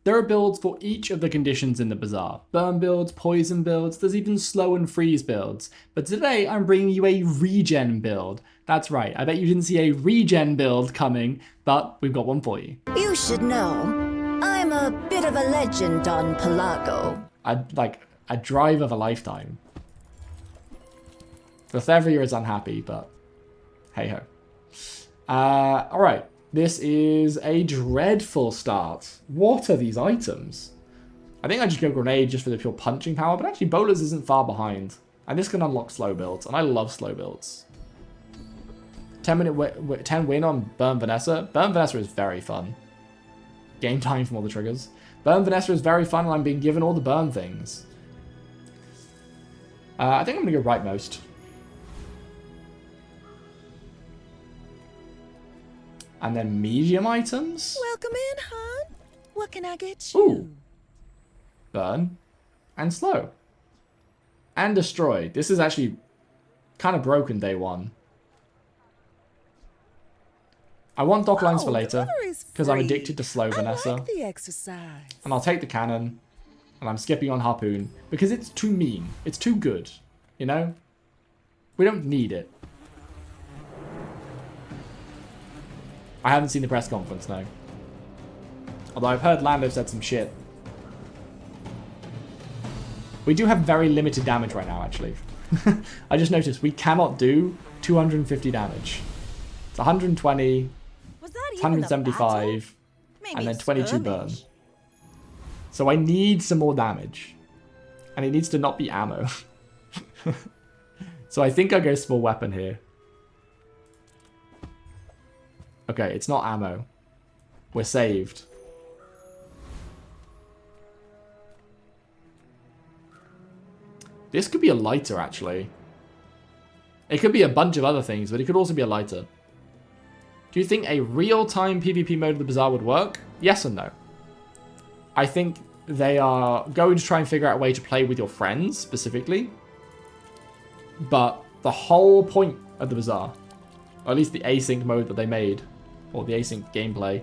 There are builds for each of the conditions in the Bazaar. Burn builds, poison builds, there's even slow and freeze builds. But today I'm bringing you a regen build. That's right, I bet you didn't see a regen build coming, but we've got one for you. You should know, I'm a bit of a legend on Pelago. Like a drive of a lifetime. The Thevria is unhappy, but hey ho. Alright. This is a dreadful start. What are these items? I think I just go grenade just for the pure punching power, but actually Bolas isn't far behind. And this can unlock slow builds, and I love slow builds. 10 win on Burn Vanessa. Burn Vanessa is very fun. Game time from all the triggers. Burn Vanessa is very fun, and I'm being given all the burn things. I think I'm going to go rightmost. And then medium items. Welcome in, hon. What can I get you? Ooh. Burn. And slow. And destroy. This is actually kind of broken day one. I want dock lines for later, because I'm addicted to slow Vanessa. Like the exercise. And I'll take the cannon, and I'm skipping on harpoon, because it's too mean. It's too good, you know? We don't need it. I haven't seen the press conference, no. Although I've heard Lando said some shit. We do have very limited damage right now, actually. I just noticed we cannot do 250 damage. It's 120, it's 175, and then 22 burn. So I need some more damage. And it needs to not be ammo. So I think I'll go small weapon here. Okay, it's not ammo. We're saved. This could be a lighter, actually. It could be a bunch of other things, but it could also be a lighter. Do you think a real-time PvP mode of the Bazaar would work? Yes and no. I think they are going to try and figure out a way to play with your friends, specifically. But the whole point of the Bazaar, or at least the async mode that they made, or the async gameplay,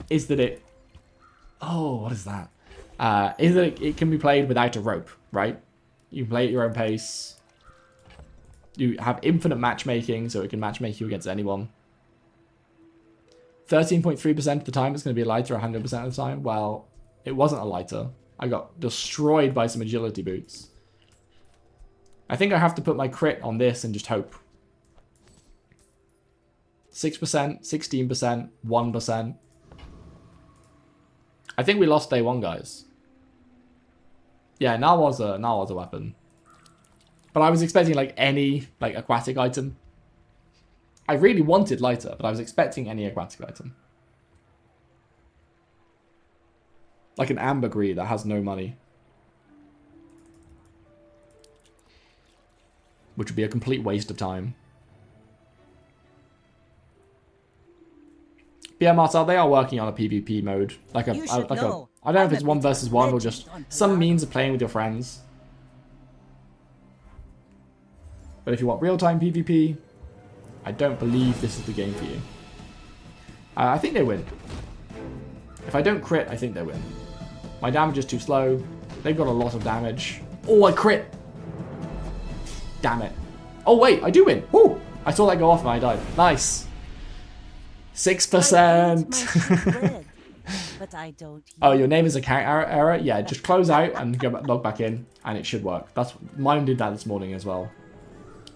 is that it... Oh, what is that? Is that it can be played without a rope, right? You can play at your own pace. You have infinite matchmaking, so it can matchmake you against anyone. 13.3% of the time it's going to be a lighter, 100% of the time. Well, it wasn't a lighter. I got destroyed by some agility boots. I think I have to put my crit on this and just hope. 6%, 16%, 1%. I think we lost day one, guys. Yeah, now was a weapon. But I was expecting like any like aquatic item. I really wanted lighter, but I was expecting any aquatic item. Like an ambergris that has no money. Which would be a complete waste of time. But yeah, Marcel, they are working on a PvP mode. I don't know if it's 1 versus 1 or just some means of playing with your friends. But if you want real-time PvP, I don't believe this is the game for you. I think they win. If I don't crit, I think they win. My damage is too slow. They've got a lot of damage. Oh, I crit! Damn it. Oh, wait, I do win. Woo! I saw that go off and I died. Nice. 6%. But I don't. Oh, your name is account error? Yeah, just close out and go log back in and it should work. Mine did that this morning as well.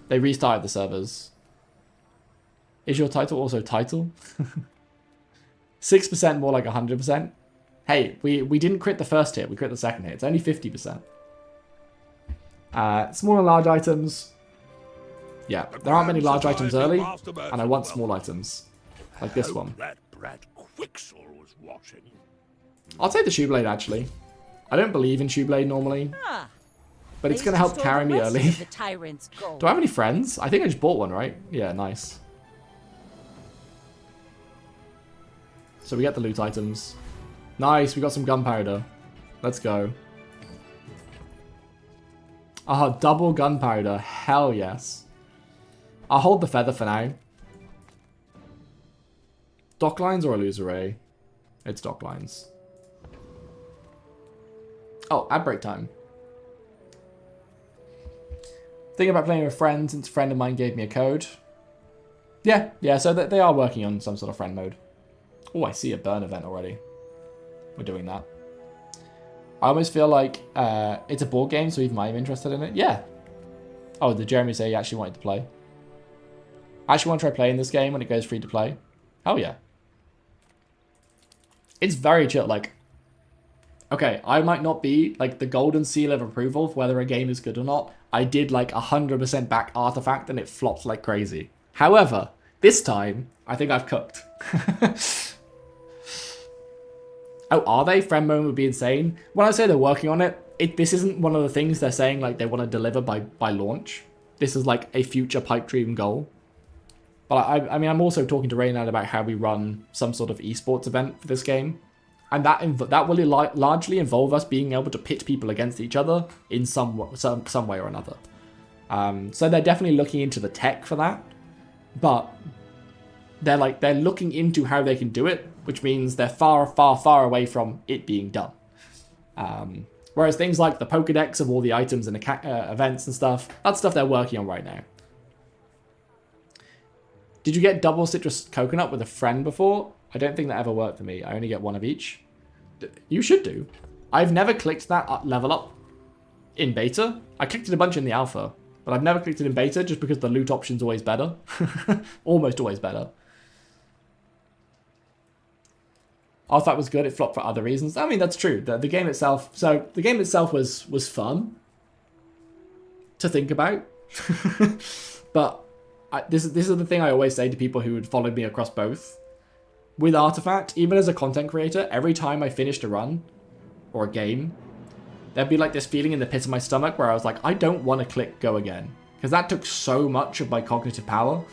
They restarted the servers. Is your title also title? 6% more like 100%. Hey, we didn't crit the first hit, we crit the second hit. It's only 50%. Small and large items. Yeah, there aren't many large items early, and I want small items. Like this one. I'll take the shoe blade actually. I don't believe in shoe blade normally. But it's going to help carry me early. Do I have any friends? I think I just bought one, right? Yeah, nice. So we get the loot items. Nice, we got some gunpowder. Let's go. Ah, double gunpowder. Hell yes. I'll hold the feather for now. Dock lines or a loser ray? It's dock lines. Oh, ad break time. Thinking about playing with friends since a friend of mine gave me a code. Yeah, so they are working on some sort of friend mode. Oh, I see a burn event already. We're doing that. I almost feel like it's a board game, so even I'm interested in it. Yeah. Oh, did Jeremy say he actually wanted to play? I actually want to try playing this game when it goes free to play. Oh, yeah. It's very chill. Like, okay, I might not be like the golden seal of approval for whether a game is good or not. I did like 100% back Artifact and it flopped like crazy. However, this time, I think I've cooked. Oh, are they? Friend mode would be insane. When I say they're working on it, this isn't one of the things they're saying like they want to deliver by launch. This is like a future pipe dream goal. But I mean, I'm also talking to Reynard about how we run some sort of esports event for this game. And that will largely involve us being able to pit people against each other in some way or another. So they're definitely looking into the tech for that. But they're looking into how they can do it, which means they're far, far, far away from it being done. Whereas things like the Pokedex of all the items and events and stuff, that's stuff they're working on right now. Did you get double citrus coconut with a friend before? I don't think that ever worked for me. I only get one of each. You should do. I've never clicked that level up in beta. I clicked it a bunch in the alpha, but I've never clicked it in beta just because the loot option's always better. Almost always better. I thought it was good. It flopped for other reasons. I mean, that's true. The game itself... So, the game itself was fun to think about. But this is the thing I always say to people who had followed me across both. With Artifact, even as a content creator, every time I finished a run or a game, there'd be like this feeling in the pit of my stomach where I was like, I don't want to click go again. Because that took so much of my cognitive power.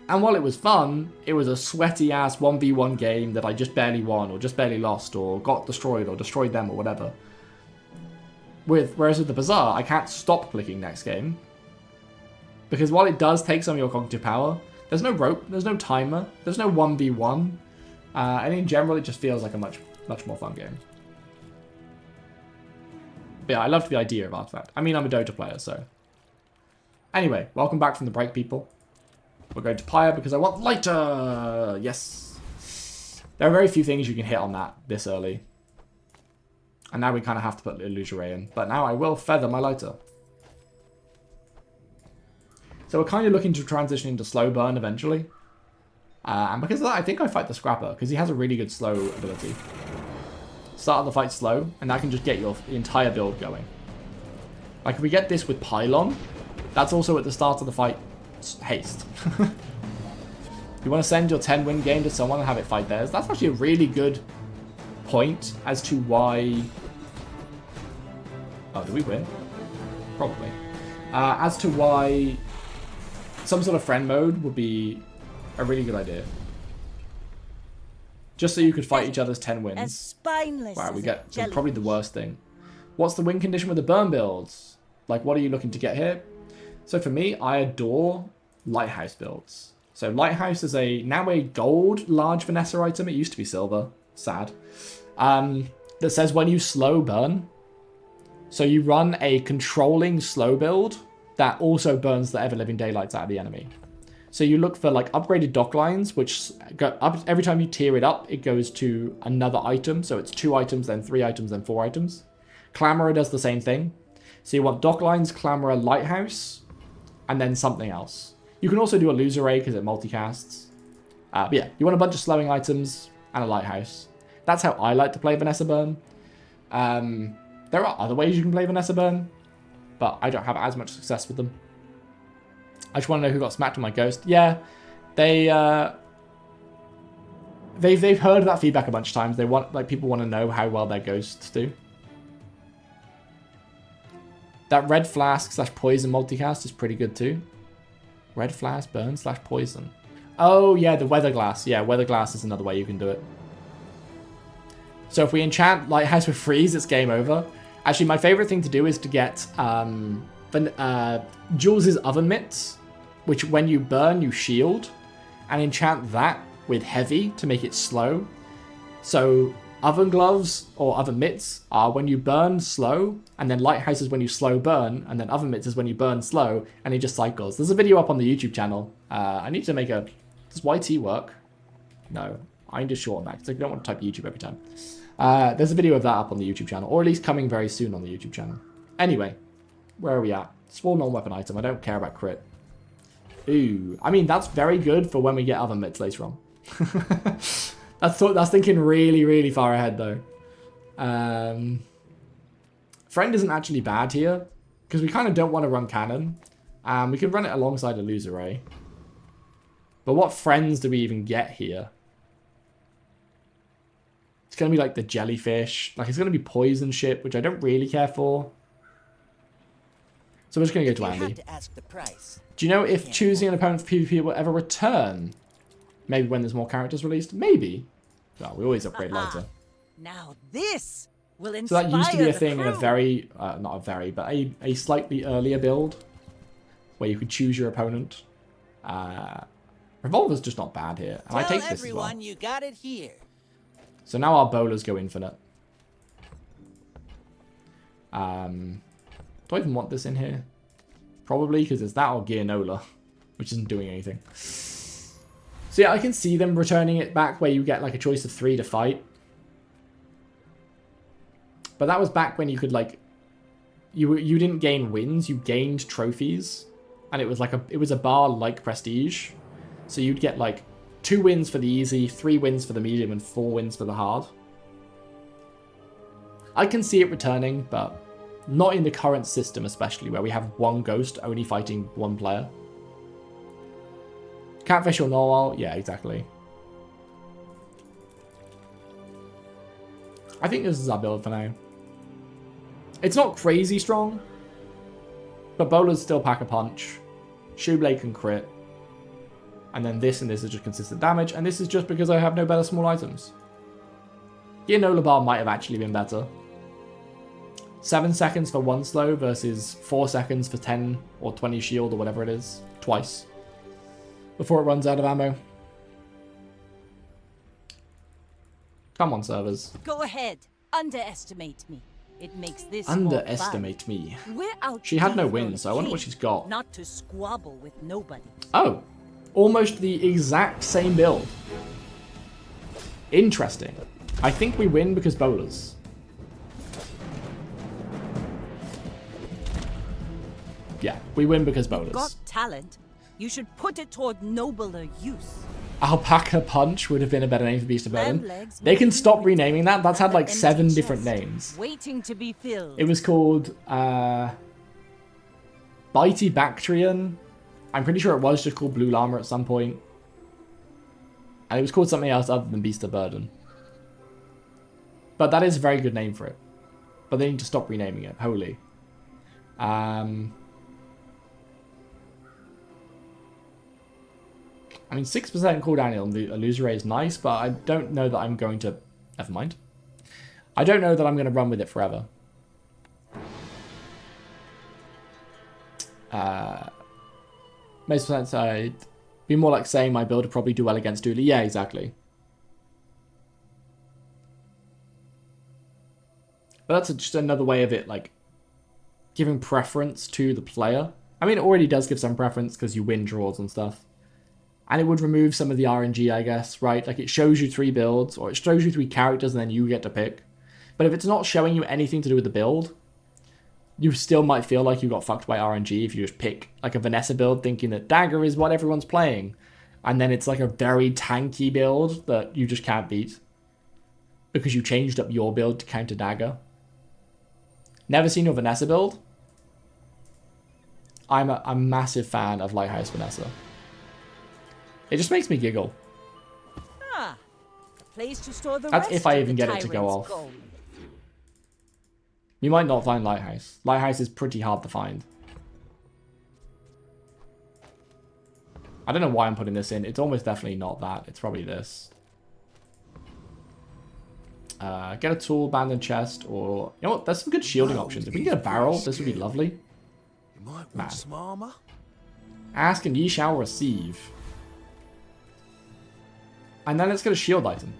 And while it was fun, it was a sweaty-ass 1v1 game that I just barely won, or just barely lost, or got destroyed, or destroyed them, or whatever. Whereas with the Bazaar, I can't stop clicking next game. Because while it does take some of your cognitive power, there's no rope, there's no timer, there's no 1v1. And in general, it just feels like a much more fun game. But yeah, I love the idea of Artifact. I mean, I'm a Dota player, so... Anyway, welcome back from the break, people. We're going to Pyre because I want lighter! Yes! There are very few things you can hit on that this early. And now we kind of have to put Illusory in. But now I will feather my lighter. So we're kind of looking to transition into slow burn eventually. And because of that, I think I fight the Scrapper, because he has a really good slow ability. Start of the fight slow, and that can just get your entire build going. Like if we get this with Pylon, that's also at the start of the fight haste. You want to send your 10-win game to someone and have it fight theirs. That's actually a really good point as to why... Oh, do we win? Probably. As to why some sort of friend mode would be a really good idea. Just so you could fight each other's 10 wins. As spineless wow, we as get jellyfish. probably the worst thing. What's the win condition with the burn builds? Like, what are you looking to get here? So for me, I adore Lighthouse builds. So Lighthouse is now a gold large Vanessa item. It used to be silver. Sad. That says when you slow burn. So you run a controlling slow build that also burns the ever-living daylights out of the enemy. So you look for like upgraded dock lines, which go up every time you tier it up, it goes to another item. So it's 2 items, then 3 items, then 4 items. Clamorer does the same thing. So you want dock lines, Clamorer, Lighthouse, and then something else. You can also do a Illusory because it multicasts. But yeah, you want a bunch of slowing items and a Lighthouse. That's how I like to play Vanessa Burn. There are other ways you can play Vanessa Burn, but I don't have as much success with them. I just want to know who got smacked on my ghost. Yeah, they've heard that feedback a bunch of times. People want to know how well their ghosts do. That red flask / poison multicast is pretty good too. Red flask burn / poison. Oh yeah, the weather glass. Yeah, weather glass is another way you can do it. So if we enchant Lighthouse with freeze, it's game over. Actually, my favorite thing to do is to get Jules' oven mitts, which when you burn, you shield, and enchant that with heavy to make it slow. So oven gloves or oven mitts are when you burn slow, and then lighthouse is when you slow burn, and then oven mitts is when you burn slow, and it just cycles. There's a video up on the YouTube channel. I need to make a... Does YT work? No. I need to shorten that because I don't want to type YouTube every time. There's a video of that up on the YouTube channel, or at least coming very soon on the YouTube channel. Anyway, where are we at? Small non-weapon item. I don't care about crit. Ooh. I mean, that's very good for when we get oven mitts later on. That's thinking really, really far ahead, though. Friend isn't actually bad here, because we kind of don't want to run cannon. We can run it alongside a loser ray. But what friends do we even get here? It's going to be like the jellyfish. Like, it's going to be poison ship, which I don't really care for. So we're just going to go to Andy. Do you know if choosing an opponent for PvP will ever return? Maybe when there's more characters released? Maybe. Well, we always upgrade later. Now this will So that used to be a thing in a crew. very, not a very, but a slightly earlier build where you could choose your opponent. Revolver's just not bad here. And I take this as well. You got it here. So now our bowlers go infinite. Do I even want this in here? Probably, because it's that or Gearnola, which isn't doing anything. So yeah, I can see them returning it back where you get like a choice of 3 to fight. But that was back when you could like... You didn't gain wins, you gained trophies. And it was like a bar like Prestige. So you'd get like 2 wins for the easy, 3 wins for the medium, and 4 wins for the hard. I can see it returning, but not in the current system, especially where we have one ghost only fighting one player. Catfish or Narwhal? Yeah, exactly. I think this is our build for now. It's not crazy strong, but bowlers still pack a punch. Shoeblade can crit. And then this and this is just consistent damage, and this is just because I have no better small items. Gearnola bar might have actually been better. 7 seconds for 1 slow versus 4 seconds for 10 or 20 shield or whatever it is. Twice. Before it runs out of ammo. Come on, servers. Go ahead. Underestimate me. It makes this Underestimate me. We're out She had no to wins, so I wonder what she's got. Not to squabble with nobody. Oh. Almost the exact same build. Interesting. I think we win because bowlers. Yeah, we win because bowlers. Got talent. You should put it toward nobler use. Alpaca Punch would have been a better name for Beast of Burden. Legs They can make stop you renaming that. That's had like empty 7 chest, different names. Waiting to be filled. It was called Bitey Bactrian. I'm pretty sure it was just called Blue Llama at some point. And it was called something else other than Beast of Burden. But that is a very good name for it. But they need to stop renaming it. Holy. I mean, 6% cooldown on the Illusory is nice, but I don't know that I'm going to... Never mind. I don't know that I'm going to run with it forever. Most sense, I'd be more like saying my build would probably do well against Dooley. Yeah, exactly. But that's just another way of it, like, giving preference to the player. I mean, it already does give some preference because you win draws and stuff. And it would remove some of the RNG, I guess, right? Like, it shows you 3 builds, or it shows you 3 characters, and then you get to pick. But if it's not showing you anything to do with the build, you still might feel like you got fucked by RNG if you just pick, like, a Vanessa build, thinking that Dagger is what everyone's playing. And then it's, like, a very tanky build that you just can't beat. Because you changed up your build to counter Dagger. Never seen your Vanessa build? I'm a massive fan of Lighthouse Vanessa. It just makes me giggle. Ah, a place to store the That's rest if I of even the get it to go tyrant's off. gold. You might not find Lighthouse. Lighthouse is pretty hard to find. I don't know why I'm putting this in. It's almost definitely not that. It's probably this. Get a tool, abandoned chest, or... You know what? There's some good shielding options. If we can get a barrel, this would be lovely. You might want some armor. Ask and ye shall receive. And then let's get a shield item.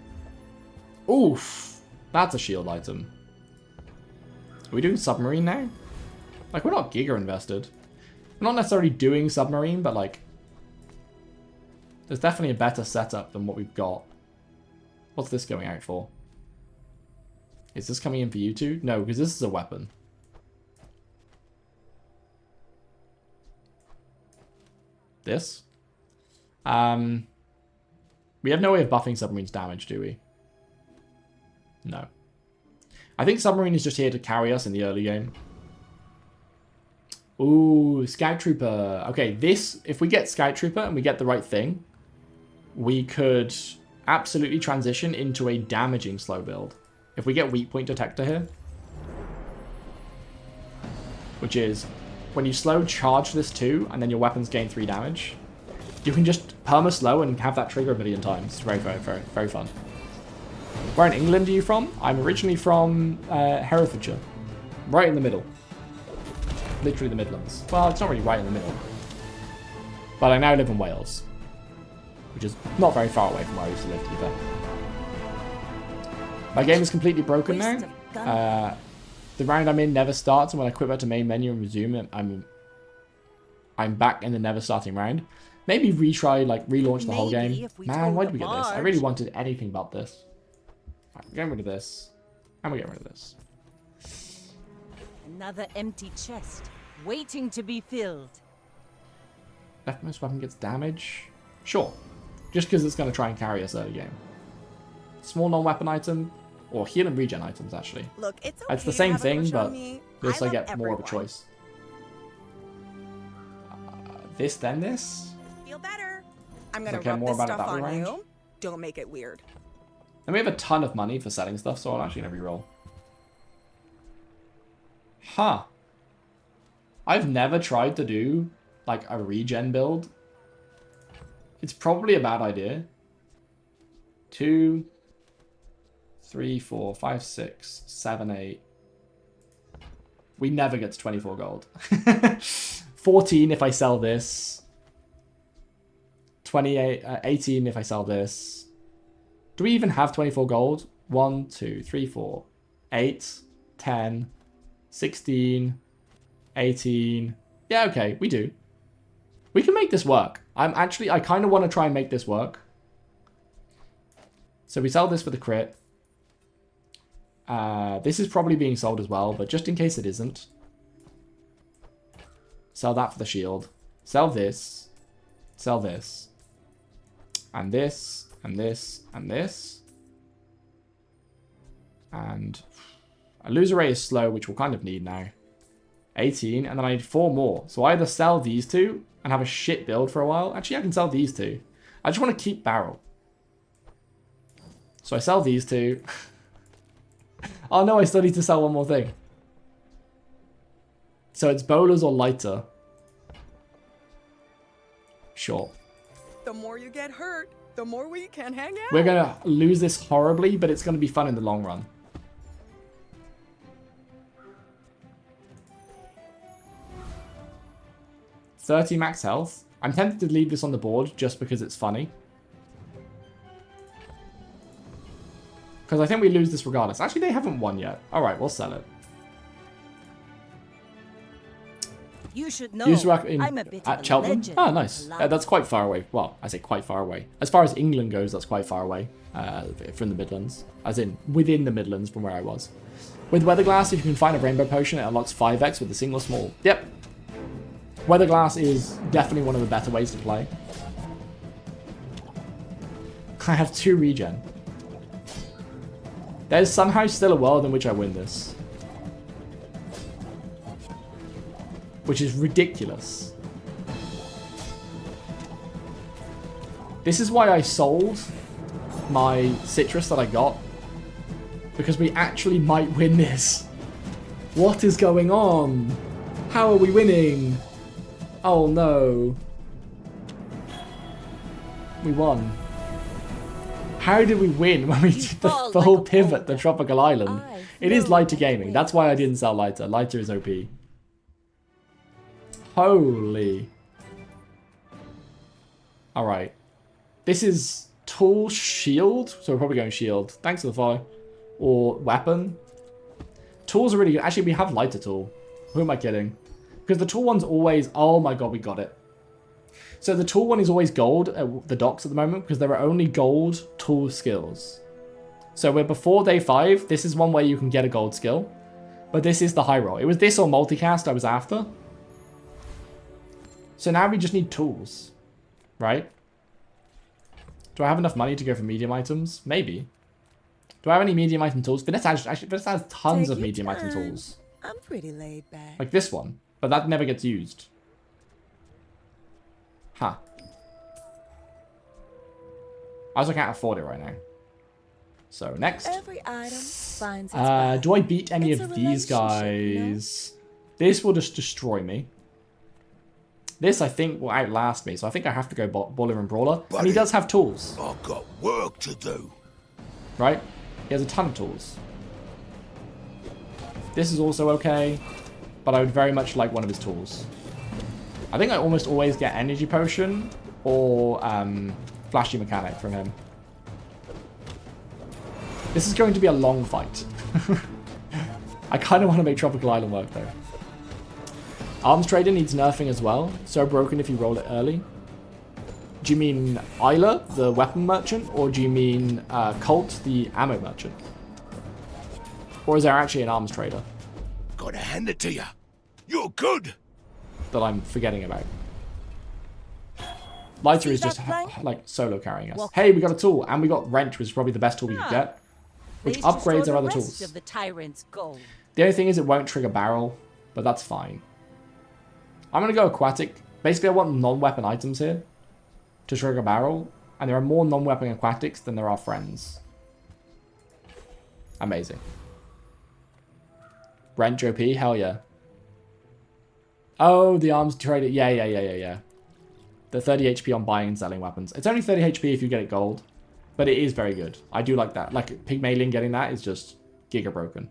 Oof. That's a shield item. Are we doing submarine now? Like, we're not giga invested. We're not necessarily doing submarine, but like, there's definitely a better setup than what we've got. What's this going out for? Is this coming in for you two? No, because this is a weapon. This? We have no way of buffing submarine's damage, do we? No. I think submarine is just here to carry us in the early game. Ooh, Scout Trooper. Okay, this, if we get Scout Trooper and we get the right thing, we could absolutely transition into a damaging slow build. If we get Weak Point Detector here, which is when you slow charge this 2 and then your weapons gain 3 damage, you can just perma slow and have that trigger a million times. It's very, very, very, very fun. Where in England are you from? I'm originally from Herefordshire. Right in the middle. Literally the Midlands. Well, it's not really right in the middle. But I now live in Wales. Which is not very far away from where I used to live, to be fair. My game is completely broken now. The round I'm in never starts, and when I quit back to main menu and resume, I'm back in the never starting round. Maybe retry, like, relaunch the whole game. Man, why did we get this? I really wanted anything but this. Right, we're getting rid of this. And we're getting rid of this. Another empty chest, waiting to be filled. Leftmost weapon gets damage? Sure. Just because it's going to try and carry us early game. Small non-weapon item, or heal and regen items, actually. Look, it's okay. It's the same thing, but this I love get more of a everyone. choice. This, then this? Feel better. I'm gonna I care rub more this about it stuff that way on around. you. Don't make it weird. And we have a ton of money for selling stuff, so I'm actually going to reroll. Huh. I've never tried to do, like, a regen build. It's probably a bad idea. 2, 3, 4, 5, 6, 7, 8. We never get to 24 gold. 14 if I sell this. 28, 18 if I sell this. Do we even have 24 gold? 1, 2, 3, 4, 8, 10, 16, 18. Yeah, okay, we do. We can make this work. I kind of want to try and make this work. So we sell this for the crit. This is probably being sold as well, but just in case it isn't. Sell that for the shield. Sell this. Sell this. And this. And this. And this. And a loser rate is slow, which we'll kind of need now. 18, and then I need 4 more. So I either sell these 2 and have a shit build for a while. Actually, I can sell these 2. I just want to keep barrel. So I sell these 2. Oh no, I still need to sell one more thing. So it's bowlers or lighter. Sure. The more you get hurt, the more we can hang out. We're going to lose this horribly, but it's going to be fun in the long run. $30 max health. I'm tempted to leave this on the board just because it's funny. Because I think we lose this regardless. Actually, they haven't won yet. Alright, we'll sell it. You should know. You used to work I'm a bit of at a Cheltenham? legend. Oh, nice. That's quite far away. Well, I say quite far away. As far as England goes, that's quite far away from the Midlands. As in, within the Midlands from where I was. With Weatherglass, if you can find a rainbow potion, it unlocks 5x with a single small. Yep. Weatherglass is definitely one of the better ways to play. I have 2 regen. There's somehow still a world in which I win this. Which is ridiculous. This is why I sold my citrus that I got. Because we actually might win this. What is going on? How are we winning? Oh no. We won. How did we win when we did the full pivot to Tropical Island? It is lighter gaming. That's why I didn't sell lighter. Lighter is OP. Holy. Alright. This is Tool, shield. So we're probably going shield. Thanks for the follow. Or weapon. Tools are really good. Actually, we have lighter tool. Who am I kidding? Because the tool one's always... Oh my god, we got it. So the tool one is always gold at the docks at the moment because there are only gold tool skills. So we're before day 5. This is one way you can get a gold skill. But this is the high roll. It was this or multicast I was after. So now we just need tools. Right? Do I have enough money to go for medium items? Maybe. Do I have any medium item tools? Vanessa has tons of medium item tools. I'm pretty laid back. Like this one. But that never gets used. Huh. I also can't afford it right now. So next. Every item finds its value. Do I beat any It's a of these relationship, you know? guys? This will just destroy me. This, I think, will outlast me. So I think I have to go Baller and Brawler. And he Buddy. does have tools. I've got work to do. Right? He has a ton of tools. This is also okay. But I would very much like one of his tools. I think I almost always get Energy Potion or Flashy Mechanic from him. This is going to be a long fight. I kind of want to make Tropical Island work though. Arms Trader needs nerfing as well. So broken if you roll it early. Do you mean Isla, the weapon merchant? Or do you mean Colt, the ammo merchant? Or is there actually an Arms Trader Gotta hand it to you. You're good. that I'm forgetting about? Lighter See is just that plank? like solo carrying us. Well, Hey, we got a tool. And we got Wrench, which is probably the best tool we could get. Which Pleased to store upgrades the our other rest tools. Of the tyrant's gold. The only thing is it won't trigger barrel, but that's fine. I'm going to go aquatic. Basically, I want non-weapon items here to trigger barrel. And there are more non-weapon aquatics than there are friends. Amazing. Wrench OP? Hell yeah. Oh, the arms trader. Yeah. The 30 HP on buying and selling weapons. It's only 30 HP if you get it gold. But it is very good. I do like that. Like, Pygmalion getting that is just giga broken.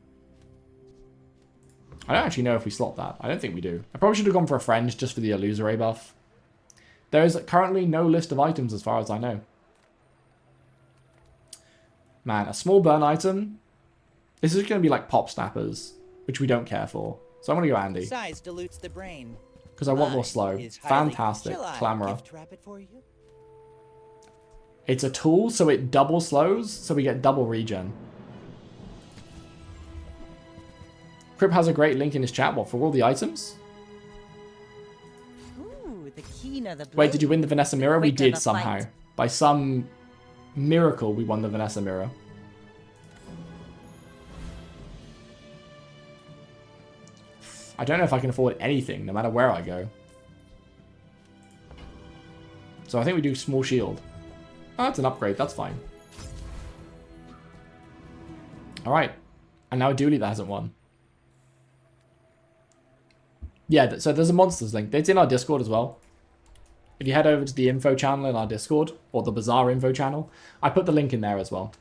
I don't actually know if we slot that. I don't think we do. I probably should have gone for a friend just for the illusory buff. There is currently no list of items as far as I know. Man, a small burn item. This is going to be like pop snappers, which we don't care for. So I'm going to go Andy. Size dilutes the brain. Because I want more Mine slow. is highly- Fantastic. Shall I Clamorer. gift wrap it for you? It's a tool, so it double slows, so we get double regen. Crip has a great link in his chat. What, for all the items? Ooh, the keener the blade. Wait, did you win the Vanessa Mirror? We quicker did the somehow. fight. By some miracle, we won the Vanessa Mirror. I don't know if I can afford anything, no matter where I go. So I think we do small shield. Oh, that's an upgrade. That's fine. Alright. And now Dooley that hasn't won. Yeah, so there's a monsters link. It's in our Discord as well. If you head over to the info channel in our Discord, or the Bazaar info channel, I put the link in there as well.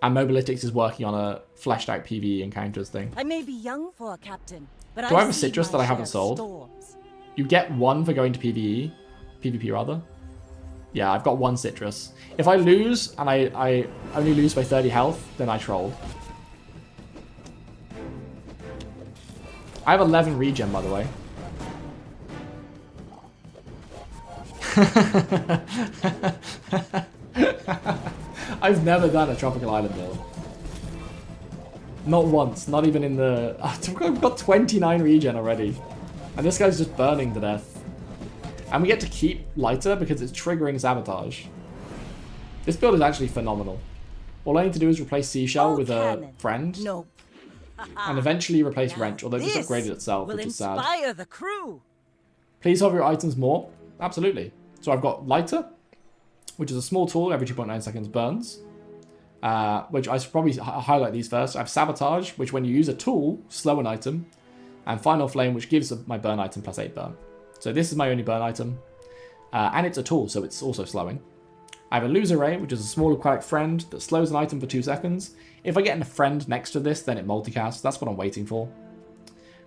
And Mobalytics is working on a fleshed out PvE encounters thing. I may be young for a captain, but Do I have a seen citrus my that I haven't share of sold? storms. You get one for going to PvE. PvP rather. Yeah, I've got one citrus. If I lose, and I only lose by 30 health, then I troll. I have 11 regen, by the way. I've never done a Tropical Island build. Not once, not even in the... I've got 29 regen already. And this guy's just burning to death. And we get to keep lighter because it's triggering sabotage. This build is actually phenomenal. All I need to do is replace Seashell Oh, with a cannon. friend. No. And eventually replace Now Wrench, although it's this upgraded itself, will which is sad. inspire the crew. Please have your items more. Absolutely. So I've got Lighter, which is a small tool, every 2.9 seconds burns. Which I should probably highlight these first. I have Sabotage, which when you use a tool, slow an item. And Final Flame, which gives my burn item plus 8 burn. So this is my only burn item. And it's a tool, so it's also slowing. I have a Loser Ray, which is a small aquatic friend that slows an item for 2 seconds. If I get a friend next to this, then it multicasts. That's what I'm waiting for.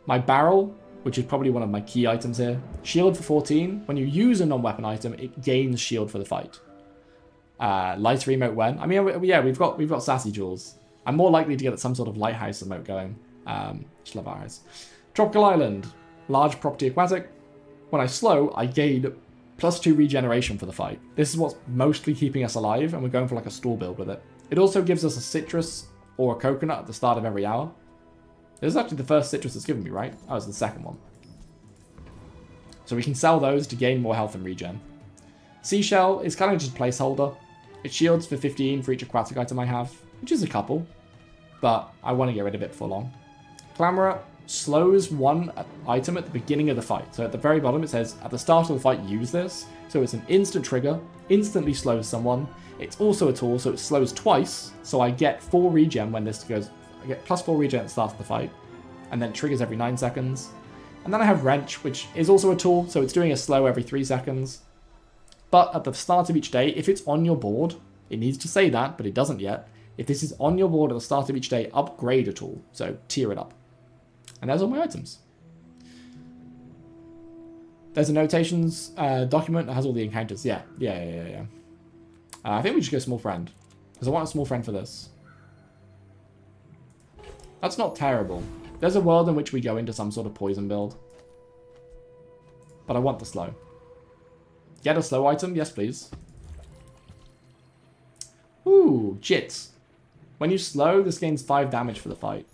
My Barrel which is probably one of my key items here. Shield for 14. When you use a non-weapon item, it gains shield for the fight. Lighter emote when. I mean, yeah, we've got sassy jewels. I'm more likely to get some sort of lighthouse emote going. Just love our house. Tropical Island. Large property aquatic. When I slow, I gain +2 regeneration for the fight. This is what's mostly keeping us alive, and we're going for like a stall build with it. It also gives us a citrus or a coconut at the start of every hour. This is actually the first citrus it's given me, right? Oh, it's the second one. So we can sell those to gain more health and regen. Seashell is kind of just a placeholder. It shields for 15 for each aquatic item I have, which is a couple, but I want to get rid of it for long. Clamorer slows one item at the beginning of the fight. So at the very bottom it says, at the start of the fight, use this. So it's an instant trigger, instantly slows someone. It's also a tool, so it slows twice. So I get 4 regen when this goes. I get +4 regen at the start of the fight, and then it triggers every 9 seconds. And then I have Wrench, which is also a tool, so it's doing a slow every 3 seconds. But at the start of each day, if it's on your board, it needs to say that, but it doesn't yet. If this is on your board at the start of each day, upgrade a tool, so tier it up. And there's all my items. There's a notations document that has all the encounters. Yeah. I think we should go small friend, because I want a small friend for this. That's not terrible. There's a world in which we go into some sort of poison build. But I want the slow. Get a slow item? Yes, please. Ooh, Jits. When you slow, this gains 5 damage for the fight.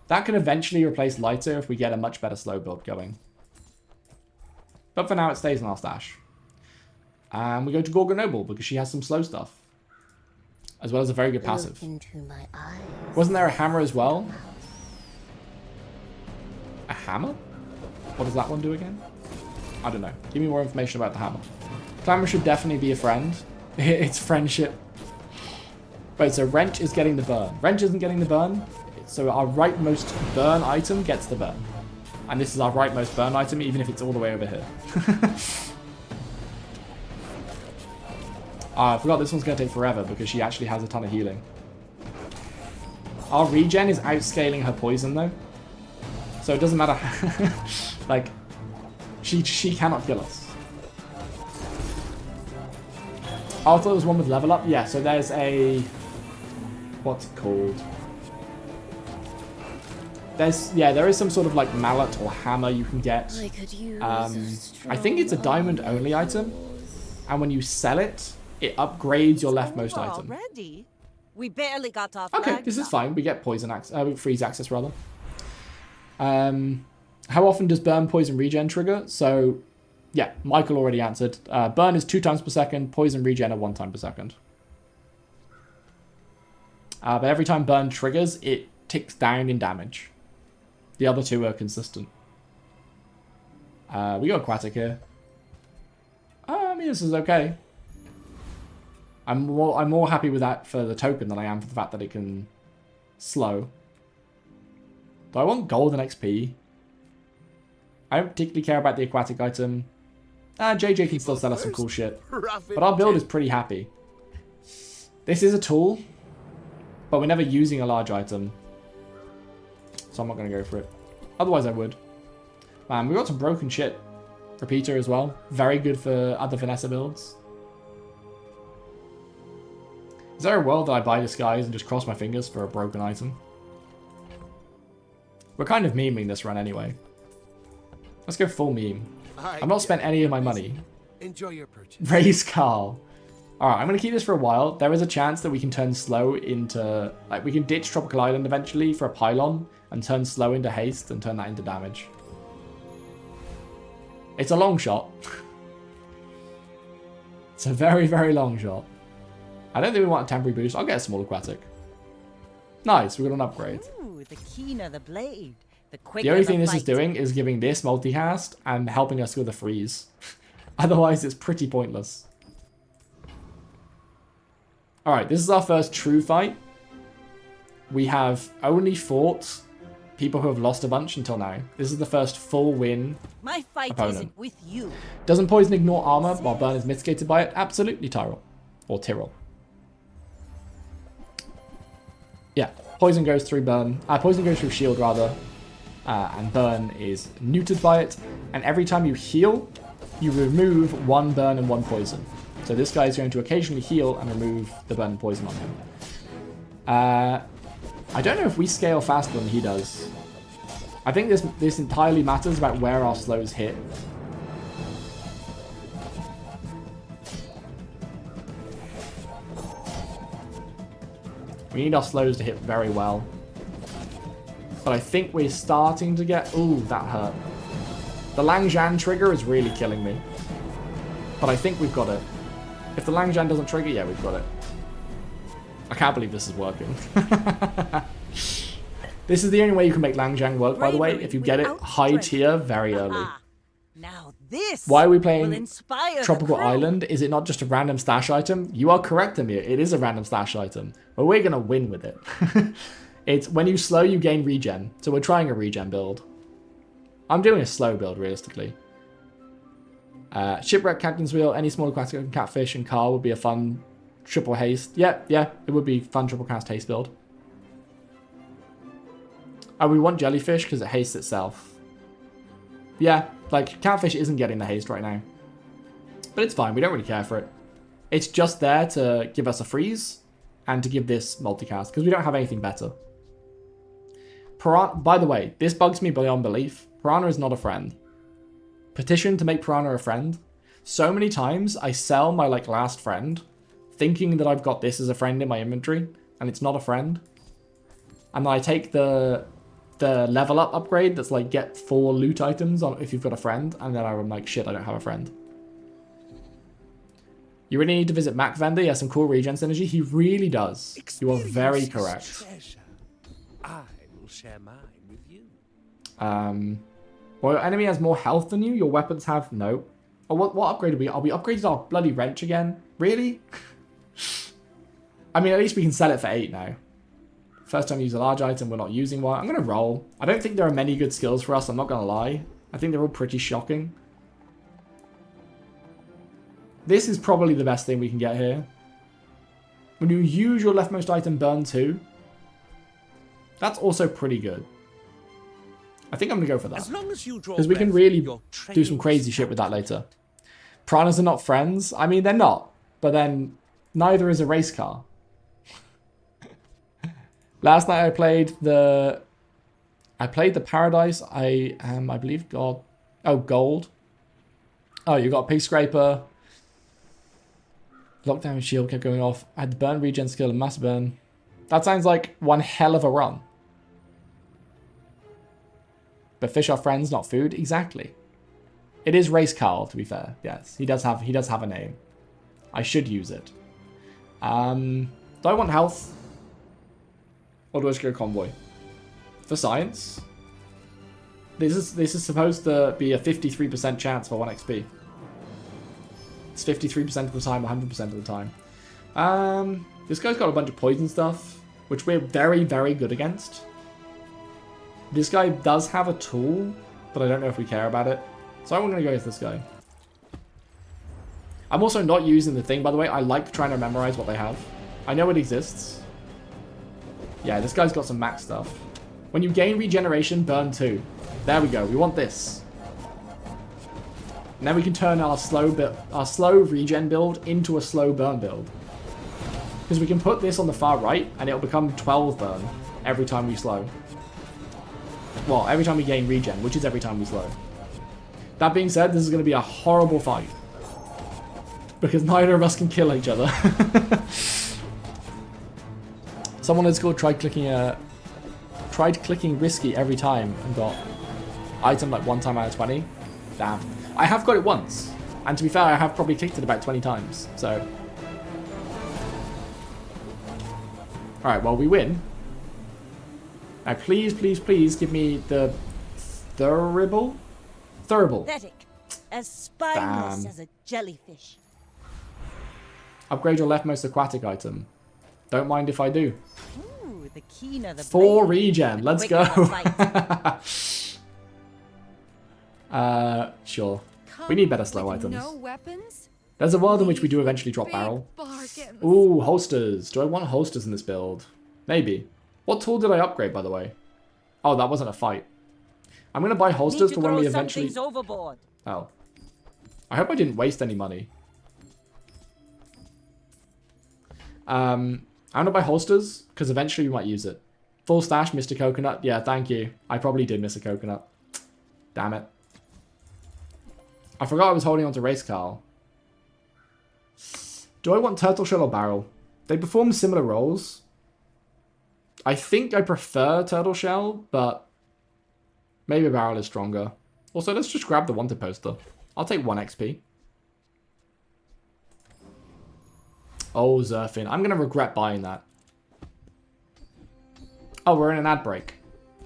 That can eventually replace Lighter if we get a much better slow build going. But for now, it stays in our stash. And we go to Gorgon Noble because she has some slow stuff. As well as a very good passive. Wasn't there a hammer as well? A hammer? What does that one do again? I don't know. Give me more information about the hammer. Clamor should definitely be a friend. It's friendship. Wait, so Wrench is getting the burn. Wrench isn't getting the burn. So our rightmost burn item gets the burn. And this is our rightmost burn item, even if it's all the way over here. I forgot this one's going to take forever because she actually has a ton of healing. Our regen is outscaling her poison though. So it doesn't matter. Like, she cannot kill us. Oh, I thought there was one with level up. Yeah, so there's a... What's it called? There is some sort of like mallet or hammer you can get. I think it's a diamond only item. And when you sell it, it upgrades your leftmost item. Already? We barely got off. Okay, this is fine. We get poison access, freeze access rather. How often does burn, poison, regen trigger? So, yeah, Michael already answered. Burn is 2 times per second. Poison, regen are 1 time per second. But every time burn triggers, it ticks down in damage. The other two are consistent. We got aquatic here. I mean, this is okay. I'm more happy with that for the token than I am for the fact that it can slow. Do I want gold and XP? I don't particularly care about the aquatic item. JJ can still sell us some cool shit. But our build is pretty happy. This is a tool, but we're never using a large item. So I'm not going to go for it. Otherwise I would. Man, we got some broken shit. Repeater as well. Very good for other Vanessa builds. Is there a world that I buy disguise and just cross my fingers for a broken item? We're kind of memeing this run anyway. Let's go full meme. I've not spent any of my money. Enjoy your purchase. Raise Carl. Alright, I'm going to keep this for a while. There is a chance that we can turn slow into... Like, we can ditch Tropical Island eventually for a pylon and turn slow into haste and turn that into damage. It's a long shot. It's a very, very long shot. I don't think we want a temporary boost. I'll get a small aquatic. Nice, we got an upgrade. Ooh, the keener the blade, the quicker The only thing the this is fight. doing is giving this multicast and helping us with a freeze. Otherwise, it's pretty pointless. Alright, this is our first true fight. We have only fought people who have lost a bunch until now. This is the first full win. My fight opponent. isn't with you. Doesn't poison ignore armor while burn is mitigated by it? Absolutely, Tyrell. Or Tyrell. Yeah, poison goes through burn. Poison goes through shield, rather. and burn is neutered by it. And every time you heal, you remove 1 burn and 1 poison. So this guy is going to occasionally heal and remove the burn and poison on him. I don't know if we scale faster than he does. I think this entirely matters about where our slows hit. We need our slows to hit very well. But I think we're starting to get... Ooh, that hurt. The Langzhan trigger is really killing me. But I think we've got it. If the Langzhan doesn't trigger, yeah, we've got it. I can't believe this is working. This is the only way you can make Langzhan work, by the way, if you get it high tier very early. Now this Why are we will playing inspire the Tropical crew. Island? Is it not just a random stash item? You are correct, Amir. It is a random stash item. But we're going to win with it. It's when you slow, you gain regen. So we're trying a regen build. I'm doing a slow build, realistically. Shipwreck, Captain's Wheel, any small aquatic catfish, and car would be a fun triple haste. Yeah, it would be fun triple cast haste build. Oh, we want jellyfish because it hastes itself. Yeah, like, catfish isn't getting the haste right now. But it's fine, we don't really care for it. It's just there to give us a freeze and to give this multicast, because we don't have anything better. Piranha, by the way, this bugs me beyond belief. Piranha is not a friend. Petition to make Piranha a friend. So many times I sell my, like, last friend, thinking that I've got this as a friend in my inventory, and it's not a friend. And then I take the level up upgrade that's like get 4 loot items on if you've got a friend, and then I'm like, shit, I don't have a friend. You really need to visit Mac Vendor. He has some cool regen synergy. He really does. You are very correct. Treasure. I will share mine with you. Well, your enemy has more health than you. Your weapons have no. Oh, what upgrade are we? Are we upgraded our bloody wrench again? Really? I mean, at least we can sell it for 8 now. First time you use a large item, we're not using one. I'm going to roll. I don't think there are many good skills for us, I'm not going to lie. I think they're all pretty shocking. This is probably the best thing we can get here. When you use your leftmost item, burn 2. That's also pretty good. I think I'm going to go for that. As long as you draw because we can left, really your do some trail crazy shit with that later. Piranhas are not friends. I mean, they're not. But then, neither is a race car. Last night I played the Paradise. I believe gold. Oh, you got a pig scraper. Lockdown and shield kept going off. I had the burn regen skill and mass burn. That sounds like one hell of a run. But fish are friends, not food. Exactly. It is Race Carl, to be fair. Yes, he does have a name. I should use it. Do I want health? Or do I just go convoy? For science? This is supposed to be a 53% chance for 1 XP. It's 53% of the time, 100% of the time. This guy's got a bunch of poison stuff, which we're very, very good against. This guy does have a tool, but I don't know if we care about it. So I'm going to go with this guy. I'm also not using the thing, by the way. I like trying to memorize what they have. I know it exists. Yeah, this guy's got some max stuff. When you gain regeneration, burn 2. There we go. We want this. And then we can turn our slow regen build into a slow burn build. Because we can put this on the far right, and it'll become 12 burn every time we slow. Well, every time we gain regen, which is every time we slow. That being said, this is going to be a horrible fight. Because neither of us can kill each other. Someone has scored tried clicking risky every time and got item like 1 time out of 20. Damn. I have got it once. And to be fair, I have probably clicked it about 20 times. So. Alright, well, we win. Now, please, please, please give me the Thurible? Pathetic. As spineless Damn. as a jellyfish. Upgrade your leftmost aquatic item. Don't mind if I do. Ooh, the keener the 4 blade, regen. the Let's quicker go. the fight. Sure. We need better slow With items. No weapons? There's a world in which we do eventually drop Big barrel. bargains. Ooh, holsters. Do I want holsters in this build? Maybe. What tool did I upgrade, by the way? Oh, that wasn't a fight. I'm going to buy Need holsters to for when throw we some eventually... things overboard. Oh. I hope I didn't waste any money. I'm going to buy holsters, because eventually we might use it. Full stash, Mr. Coconut. Yeah, thank you. I probably did miss a coconut. Damn it. I forgot I was holding on to race car. Do I want turtle shell or barrel? They perform similar roles. I think I prefer turtle shell, but maybe barrel is stronger. Also, let's just grab the wanted poster. I'll take 1 XP. Oh, Zerfin. I'm going to regret buying that. Oh, we're in an ad break.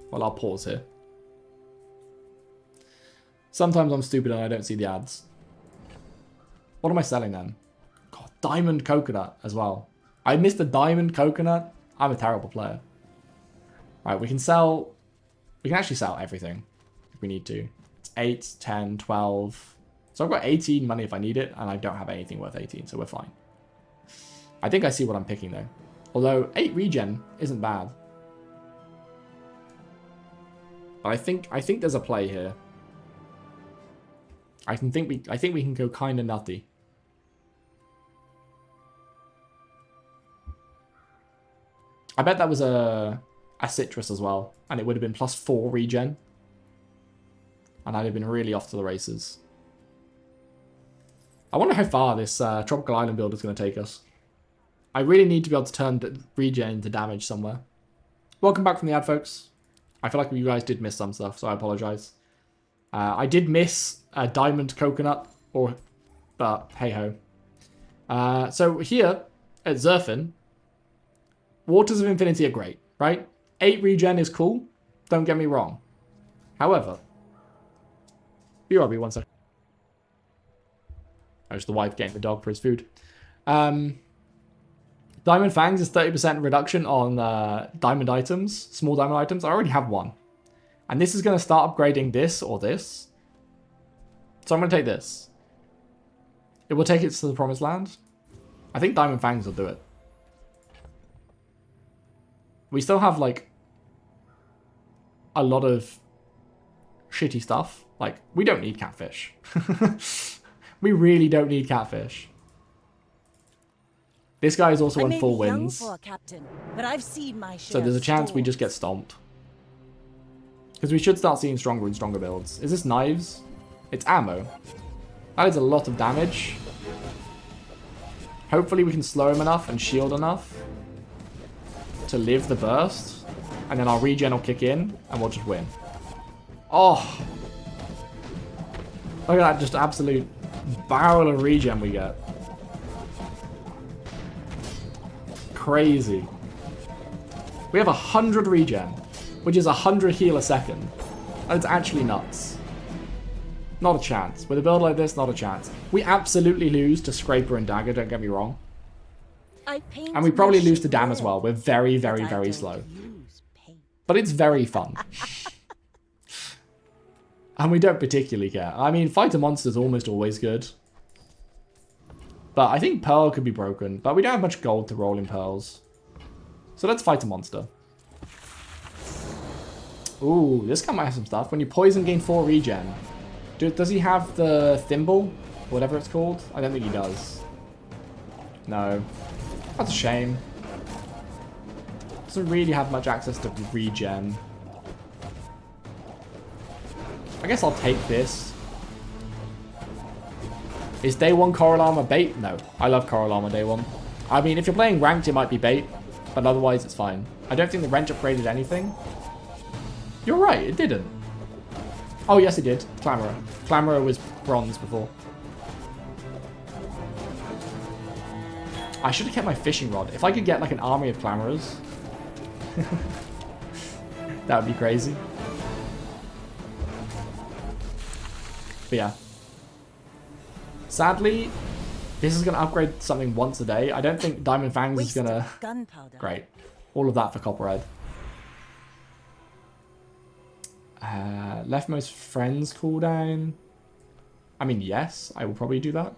Well, I'll pause here. Sometimes I'm stupid and I don't see the ads. What am I selling then? God, diamond coconut as well. I missed a diamond coconut. I'm a terrible player. Right, we can sell... We can actually sell everything if we need to. It's 8, 10, 12... So I've got 18 money if I need it, and I don't have anything worth 18, so we're fine. I think I see what I'm picking, though. Although, 8 regen isn't bad. But I think there's a play here. I think we can go kind of nutty. I bet that was a citrus as well, and it would have been +4 regen. And I'd have been really off to the races. I wonder how far this Tropical Island build is going to take us. I really need to be able to turn regen into damage somewhere. Welcome back from the ad, folks. I feel like you guys did miss some stuff, so I apologize. I did miss a diamond coconut, but hey-ho. So here, at Zerfin, Waters of Infinity are great, right? 8 regen is cool, don't get me wrong. However, BRB, 1 second. Oh, it's the wife getting the dog for his food. Diamond Fangs is 30% reduction on diamond items, small diamond items. I already have 1. And this is going to start upgrading this or this. So I'm going to take this. It will take it to the Promised Land. I think Diamond Fangs will do it. We still have, like, a lot of shitty stuff. Like, we don't need catfish. We really don't need catfish. This guy is also on 4 wins. For a captain, but I've seen my share So there's a chance we storms. just get stomped. Because we should start seeing stronger and stronger builds. Is this knives? It's ammo. That is a lot of damage. Hopefully we can slow him enough and shield enough to live the burst. And then our regen will kick in and we'll just win. Oh! Look at that, just absolute barrel of regen we get. Crazy. We have 100 regen, which is 100 heal a second. That's actually nuts. Not a chance. With a build like this, not a chance. We absolutely lose to Scraper and Dagger, don't get me wrong. And we probably lose to Dam as well. We're very, very, very slow. But it's very fun. And we don't particularly care. I mean, Fighter Monster's almost always good. But I think Pearl could be broken. But we don't have much gold to roll in Pearls. So let's fight a monster. Ooh, this guy might have some stuff. When you poison, gain 4 regen. Does he have the thimble? Whatever it's called? I don't think he does. No. That's a shame. Doesn't really have much access to regen. I guess I'll take this. Is day 1 Coral Armor bait? No. I love Coral Armor day 1. I mean, if you're playing ranked, it might be bait. But otherwise, it's fine. I don't think the wrench upgraded anything. You're right, it didn't. Oh, yes, it did. Clamourer. Clamourer was bronze before. I should have kept my fishing rod. If I could get, like, an army of Clamourers. That would be crazy. But yeah. Sadly, this is going to upgrade something once a day. I don't think Diamond Fangs is going to... Gunpowder. Great. All of that for Copperhead. Leftmost friends cooldown. I mean, yes, I will probably do that.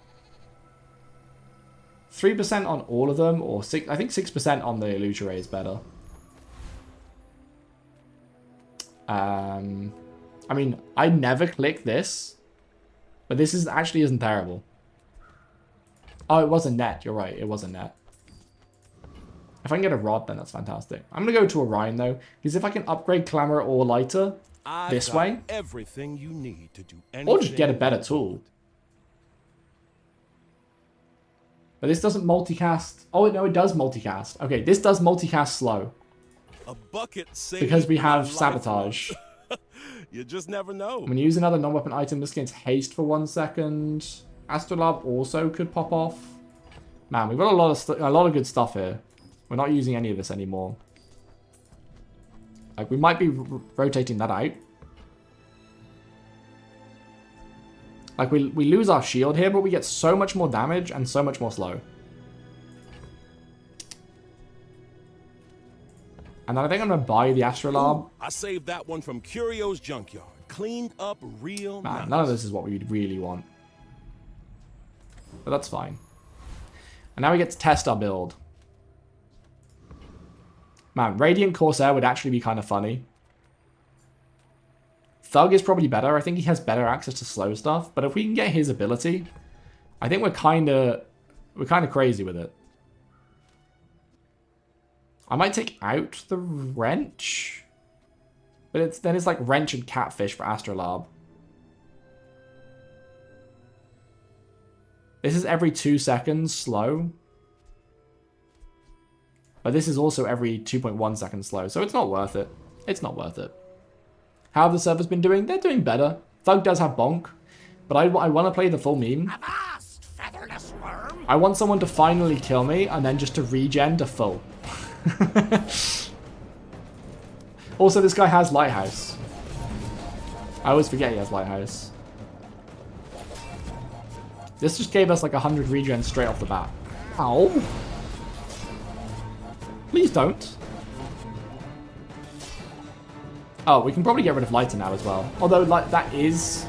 3% on all of them, or 6. I think 6% on the Illusory is better. I mean, I never click this, but this is actually isn't terrible. Oh, it was a net. You're right. It was a net. If I can get a rod, then that's fantastic. I'm going to go to Orion, though, because if I can upgrade Clamor or Lighter this way, everything you need to do or just get a better tool. But this doesn't multicast. Oh, no, it does multicast. Okay, this does multicast slow. A bucket because we have Sabotage. You just never know. When you use another non-weapon item, this gains haste for 1 second. Astrolabe also could pop off. Man, we've got a lot of good stuff here. We're not using any of this anymore. Like, we might be rotating that out. Like, we lose our shield here, but we get so much more damage and so much more slow. And then I think I'm going to buy the Astrolabe. Ooh, I saved that one from Curio's junkyard. Cleaned up real nice. None of this is what we really want. But that's fine. And now we get to test our build. Man, Radiant Corsair would actually be kind of funny. Thug is probably better. I think he has better access to slow stuff. But if we can get his ability, I think we're kind of crazy with it. I might take out the Wrench. But then it's like Wrench and Catfish for Astrolabe. This is every 2 seconds slow. But this is also every 2.1 seconds slow. So it's not worth it. It's not worth it. How have the servers been doing? They're doing better. Thug does have bonk. But I want to play the full meme. Avast, featherless worm. I want someone to finally kill me and then just to regen to full. Also, this guy has Lighthouse. I always forget he has Lighthouse. This just gave us like 100 regen straight off the bat. Ow. Please don't. Oh, we can probably get rid of Lighter now as well. Although, like, this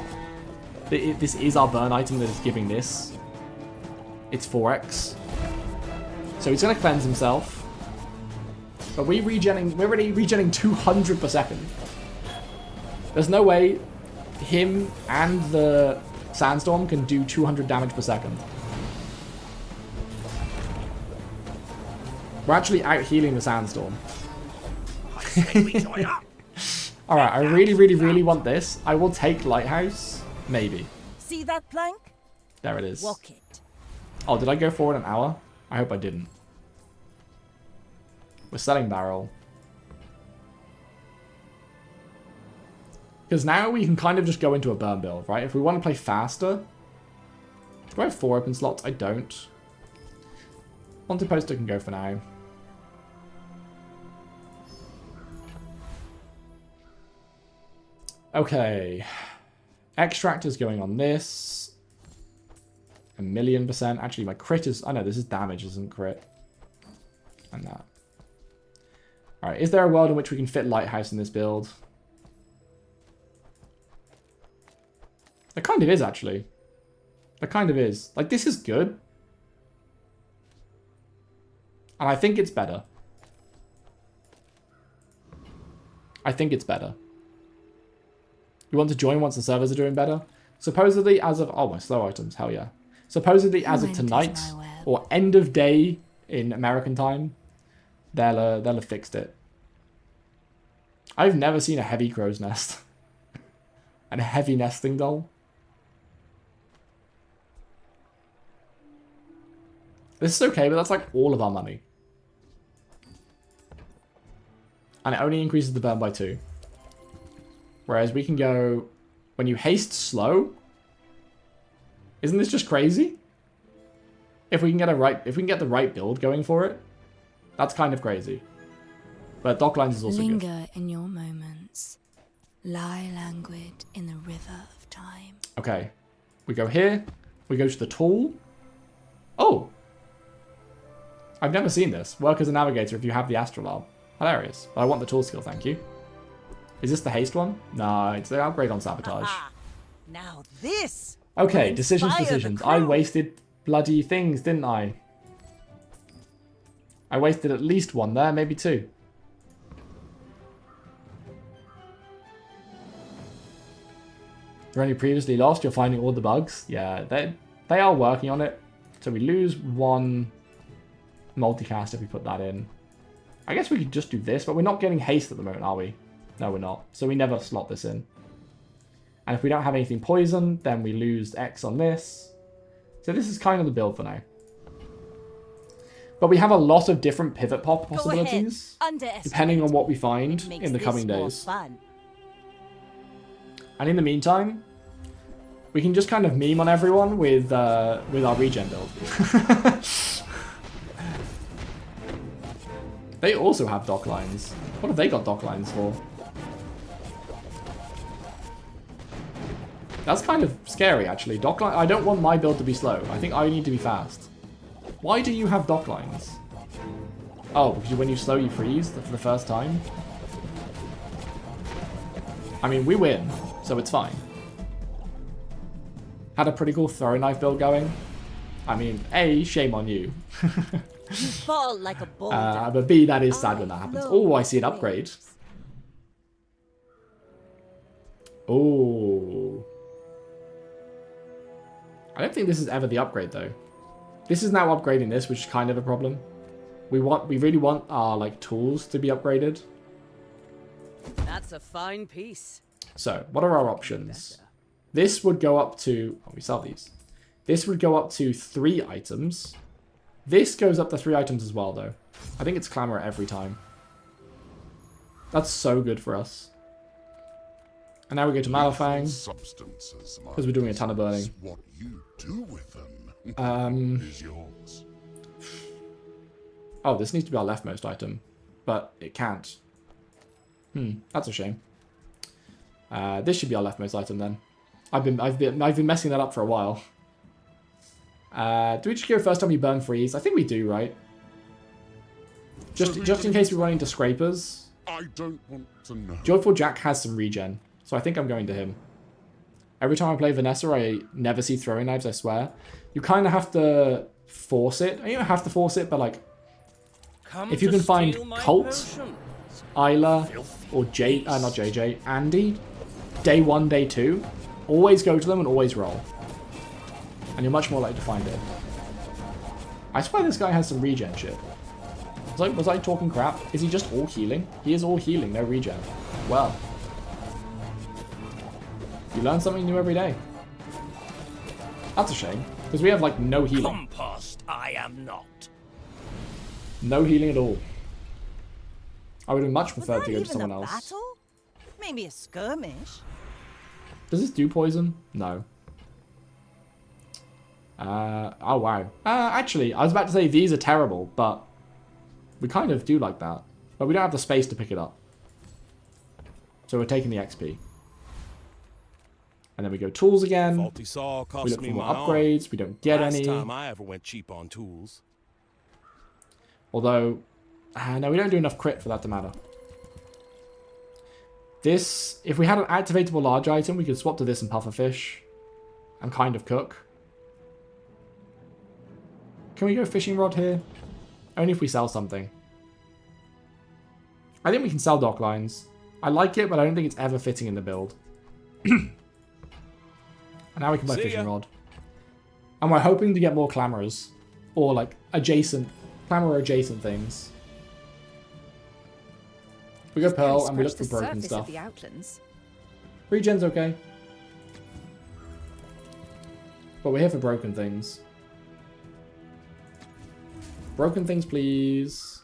is our burn item that is giving this. It's 4x. So he's going to cleanse himself. But we're already regenning 200 per second. There's no way him and the Sandstorm can do 200 damage per second. We're actually out healing the Sandstorm. Alright, I really want this. I will take Lighthouse. Maybe. See that plank? There it is. Walk it. Oh, did I go forward an hour? I hope I didn't. We're selling barrel. Because now we can kind of just go into a burn build, right? If we want to play faster. Do I have 4 open slots? I don't. Wanted poster can go for now. Okay. Extract is going on this. 1,000,000%. Actually, my crit is... Oh no, this is damage, isn't crit. And that. Alright, is there a world in which we can fit Lighthouse in this build? There kind of is, actually. There kind of is. Like, this is good. And I think it's better. I think it's better. You want to join once the servers are doing better? Supposedly as of... Oh, my slow items. Hell yeah. Supposedly as of tonight, or end of day in American time, they'll have fixed it. I've never seen a heavy crow's nest. And a heavy nesting doll. This is okay, but that's like all of our money. And it only increases the burn by 2. Whereas we can go... When you haste slow... Isn't this just crazy? If we can get the right build going for it, that's kind of crazy. But Docklines is also good. Linger in your moments. Lie languid in the river of time. Okay. We go here. We go to the tool. Oh! I've never seen this. Work as a navigator if you have the Astrolabe. Hilarious. But I want the tool skill, thank you. Is this the haste one? No, it's the upgrade on sabotage. Now this. Okay, will decisions. inspire the I crew. wasted bloody things, didn't I? I wasted at least 1 there, maybe 2. You're only previously lost, you're finding all the bugs. Yeah, they are working on it. So we lose one multicast if we put that in. I guess we could just do this, but we're not getting haste at the moment, are we? No, we're not. So we never slot this in. And if we don't have anything poison, then we lose X on this. So this is kind of the build for now. But we have a lot of different pivot pop possibilities, depending on what we find in the coming days. And in the meantime, we can just kind of meme on everyone with our regen build. They also have dock lines. What have they got dock lines for? That's kind of scary, actually. Dock line. I don't want my build to be slow. I think I need to be fast. Why do you have dock lines? Oh, because when you slow, you freeze for the first time? I mean, we win, so it's fine. Had a pretty cool throwing knife build going. I mean, A, shame on you. You fall like a boulder. But B, that is sad when that happens. Oh, I see an upgrade. Oh. I don't think this is ever the upgrade, though. This is now upgrading this, which is kind of a problem. We really want our like tools to be upgraded. That's a fine piece. So, what are our options? This would go up to... Oh, we sell these. This would go up to 3 items. This goes up to 3 items as well, though. I think it's Clamor every time. That's so good for us. And now we go to Malifang. Because we're doing a ton of burning. What you do with them is yours. Oh, this needs to be our leftmost item. But it can't. That's a shame. This should be our leftmost item then. I've been messing that up for a while. Do we just go first time we burn freeze? I think we do, right? Just in case we run into scrapers. I don't want to know. Joyful Jack has some regen, so I think I'm going to him. Every time I play Vanessa, I never see throwing knives, I swear. You kind of have to force it. You don't have to force it, but like, if you can find Colt, Isla, or not JJ, Andy, day 1, day 2, always go to them and always roll. And you're much more likely to find it. I swear this guy has some regen shit. Was I talking crap? Is he just all healing? He is all healing, no regen. Well. You learn something new every day. That's a shame. Because we have like no healing. Compost, I am not. No healing at all. I would have much preferred to go to someone else. Battle? Maybe a skirmish. Does this do poison? No. Oh wow. Actually, I was about to say these are terrible, but we kind of do like that. But we don't have the space to pick it up. So we're taking the XP. And then we go tools again. Faulty saw cost We look me for more my upgrades. We don't get Last any. time I ever went cheap on tools. Although, no, we don't do enough crit for that to matter. This, if we had an activatable large item, we could swap to this and pufferfish. And kind of cook. Can we go fishing rod here? Only if we sell something. I think we can sell dock lines. I like it, but I don't think it's ever fitting in the build. And now we can buy fishing rod. And we're hoping to get more clamorers. Or like adjacent, clamor adjacent things. We go Pearl and we look for broken stuff. Regen's okay. But we're here for broken things. Broken things, please.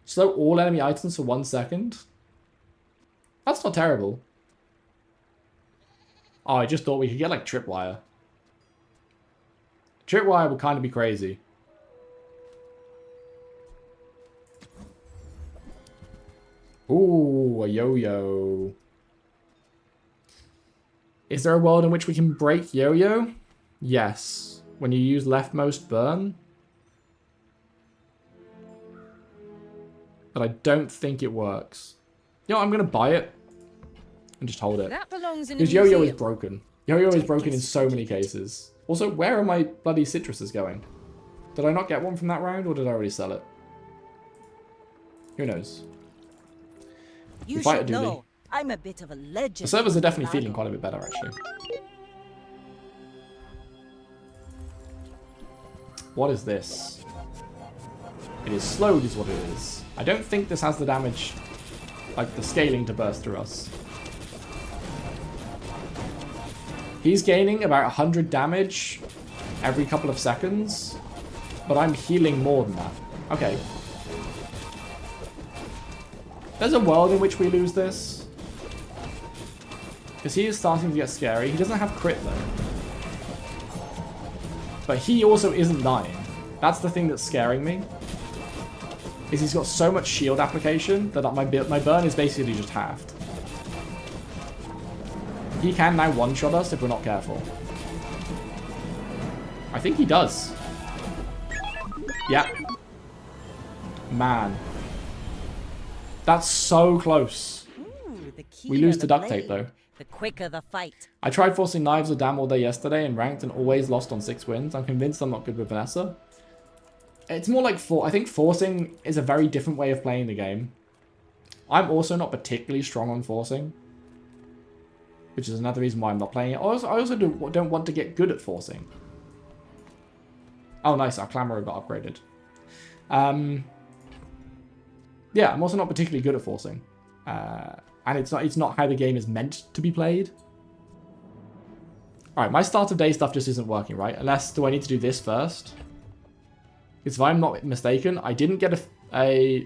Slow all enemy items for 1 second. That's not terrible. Oh, I just thought we could get like tripwire. Tripwire would kind of be crazy. Ooh, a yo-yo. Is there a world in which we can break yo-yo? Yes. When you use leftmost burn. But I don't think it works. You know, I'm going to buy it. And just hold it. That belongs in a because yo-yo is museum. broken. Yo-yo is broken in so many cases. Also, where are my bloody citruses going? Did I not get one from that round, or did I already sell it? Who knows? You fight should a dually. know. I'm a bit of a legend. The servers are definitely Lago. feeling quite a bit better, actually. What is this? It is slowed is what it is. I don't think this has the damage, like the scaling to burst through us. He's gaining about 100 damage every couple of seconds, but I'm healing more than that. Okay. There's a world in which we lose this. Because he is starting to get scary. He doesn't have crit though. But he also isn't dying. That's the thing that's scaring me. Is he's got so much shield application that my burn is basically just halved. He can now one-shot us if we're not careful. I think he does. Yeah. Man. That's so close. Ooh, the We keyer lose the to duct tape, blade, though. The quicker the fight. I tried forcing knives or dam all day yesterday and ranked and always lost on 6 wins. I'm convinced I'm not good with Vanessa. It's more like, I think forcing is a very different way of playing the game. I'm also not particularly strong on forcing, which is another reason why I'm not playing it. I also don't want to get good at forcing. Oh, nice. Our Clamor got upgraded. Yeah, I'm also not particularly good at forcing. And it's not how the game is meant to be played. Alright, my start of day stuff just isn't working, right? Unless, do I need to do this first? Because if I'm not mistaken, I didn't get a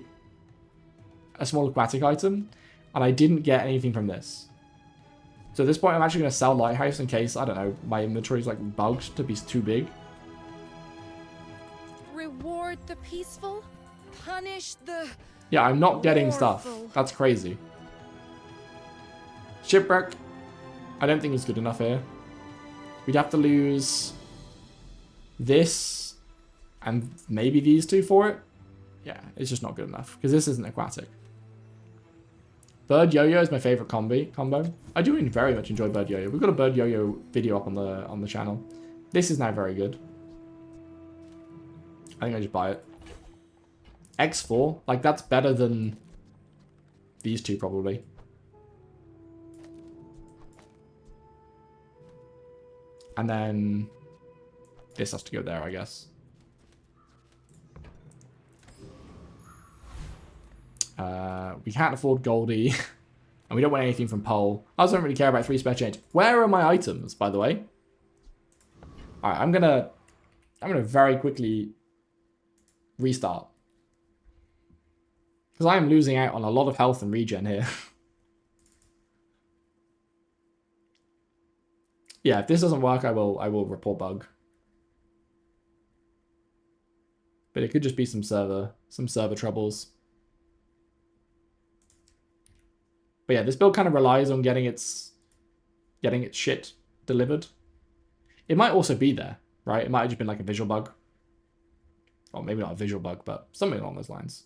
small aquatic item, and I didn't get anything from this. So at this point, I'm actually going to sell Lighthouse in case, I don't know, my inventory is like bugged to be too big. Reward the peaceful, punish the... Yeah, I'm not getting stuff. Warful. That's crazy. Shipwreck. I don't think it's good enough here. We'd have to lose this and maybe these two for it. Yeah, it's just not good enough because this isn't aquatic. Bird Yo-Yo is my favorite combo. I do very much enjoy Bird Yo-Yo. We've got a Bird Yo-Yo video up on the channel. This is now very good. I think I just buy it. X4, like that's better than these two probably. And then this has to go there, I guess. We can't afford Goldie. And we don't want anything from Pole. I also don't really care about 3 spare change. Where are my items, by the way? Alright, I'm gonna very quickly restart. Because I am losing out on a lot of health and regen here. Yeah, if this doesn't work, I will report bug. But it could just be some server troubles. But yeah, this build kind of relies on getting its shit delivered. It might also be there, right? It might have just been like a visual bug. Or maybe not a visual bug, but something along those lines.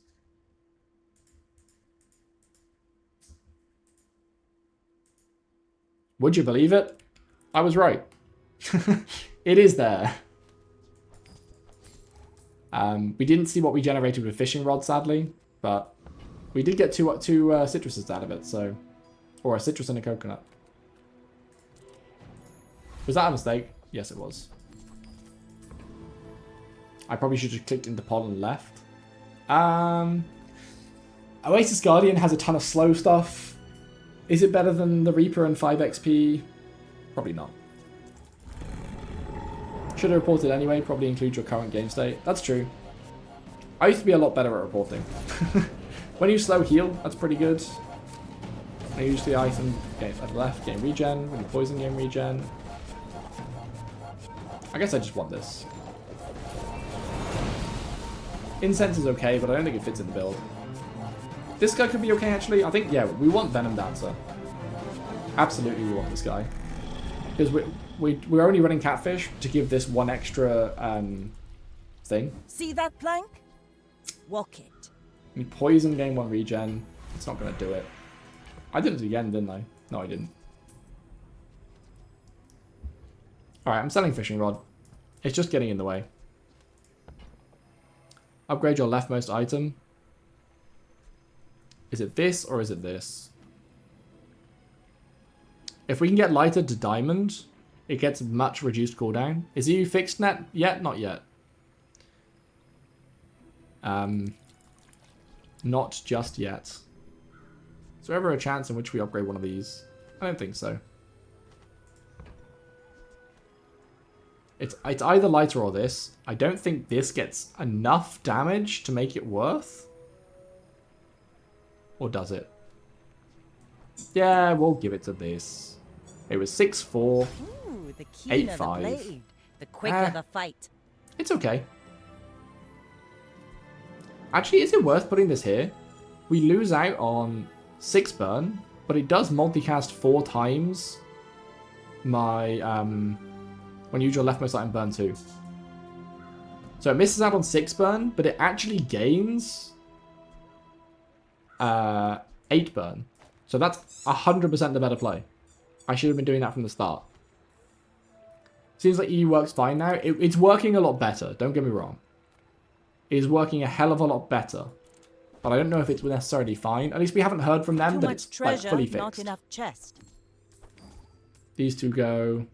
Would you believe it? I was right. It is there. We didn't see what we generated with fishing rod, sadly, but we did get two citruses out of it, so... Or a citrus and a coconut. Was that a mistake? Yes, it was. I probably should have clicked into pod and left. Oasis Guardian has a ton of slow stuff. Is it better than the Reaper and 5 XP? Probably not. Should have reported anyway, probably include your current game state. That's true. I used to be a lot better at reporting. When you slow heal, that's pretty good. I use the item, game at left, game regen, when you poison game regen. I guess I just want this. Incense is okay, but I don't think it fits in the build. This guy could be okay, actually. I think, yeah, we want Venom Dancer. Absolutely we want this guy. Because we're only running Catfish to give this one extra thing. See that plank? Walk it. I mean, Poison game 1 regen. It's not going to do it. I did it again, didn't I? No, I didn't. Alright, I'm selling Fishing Rod. It's just getting in the way. Upgrade your leftmost item. Is it this or is it this? If we can get lighter to diamond, it gets much reduced cooldown. Is he fixed net yet? Not yet. Not just yet. Is there ever a chance in which we upgrade one of these? I don't think so. It's either lighter or this. I don't think this gets enough damage to make it worth. Or does it? Yeah, we'll give it to this. It was 6-4. Ooh, the keener the 8-5. blade, the quicker the fight. It's okay. Actually, is it worth putting this here? We lose out on 6 burn, but it does multicast 4 times my when use your leftmost item burn 2. So it misses out on 6 burn, but it actually gains 8 burn. So that's 100% the better play. I should have been doing that from the start. Seems like E works fine now. It's working a lot better, don't get me wrong. It is working a hell of a lot better. But I don't know if it's necessarily fine. At least we haven't heard from them Too that much it's treasure, like fully fixed. not enough chest. These two go.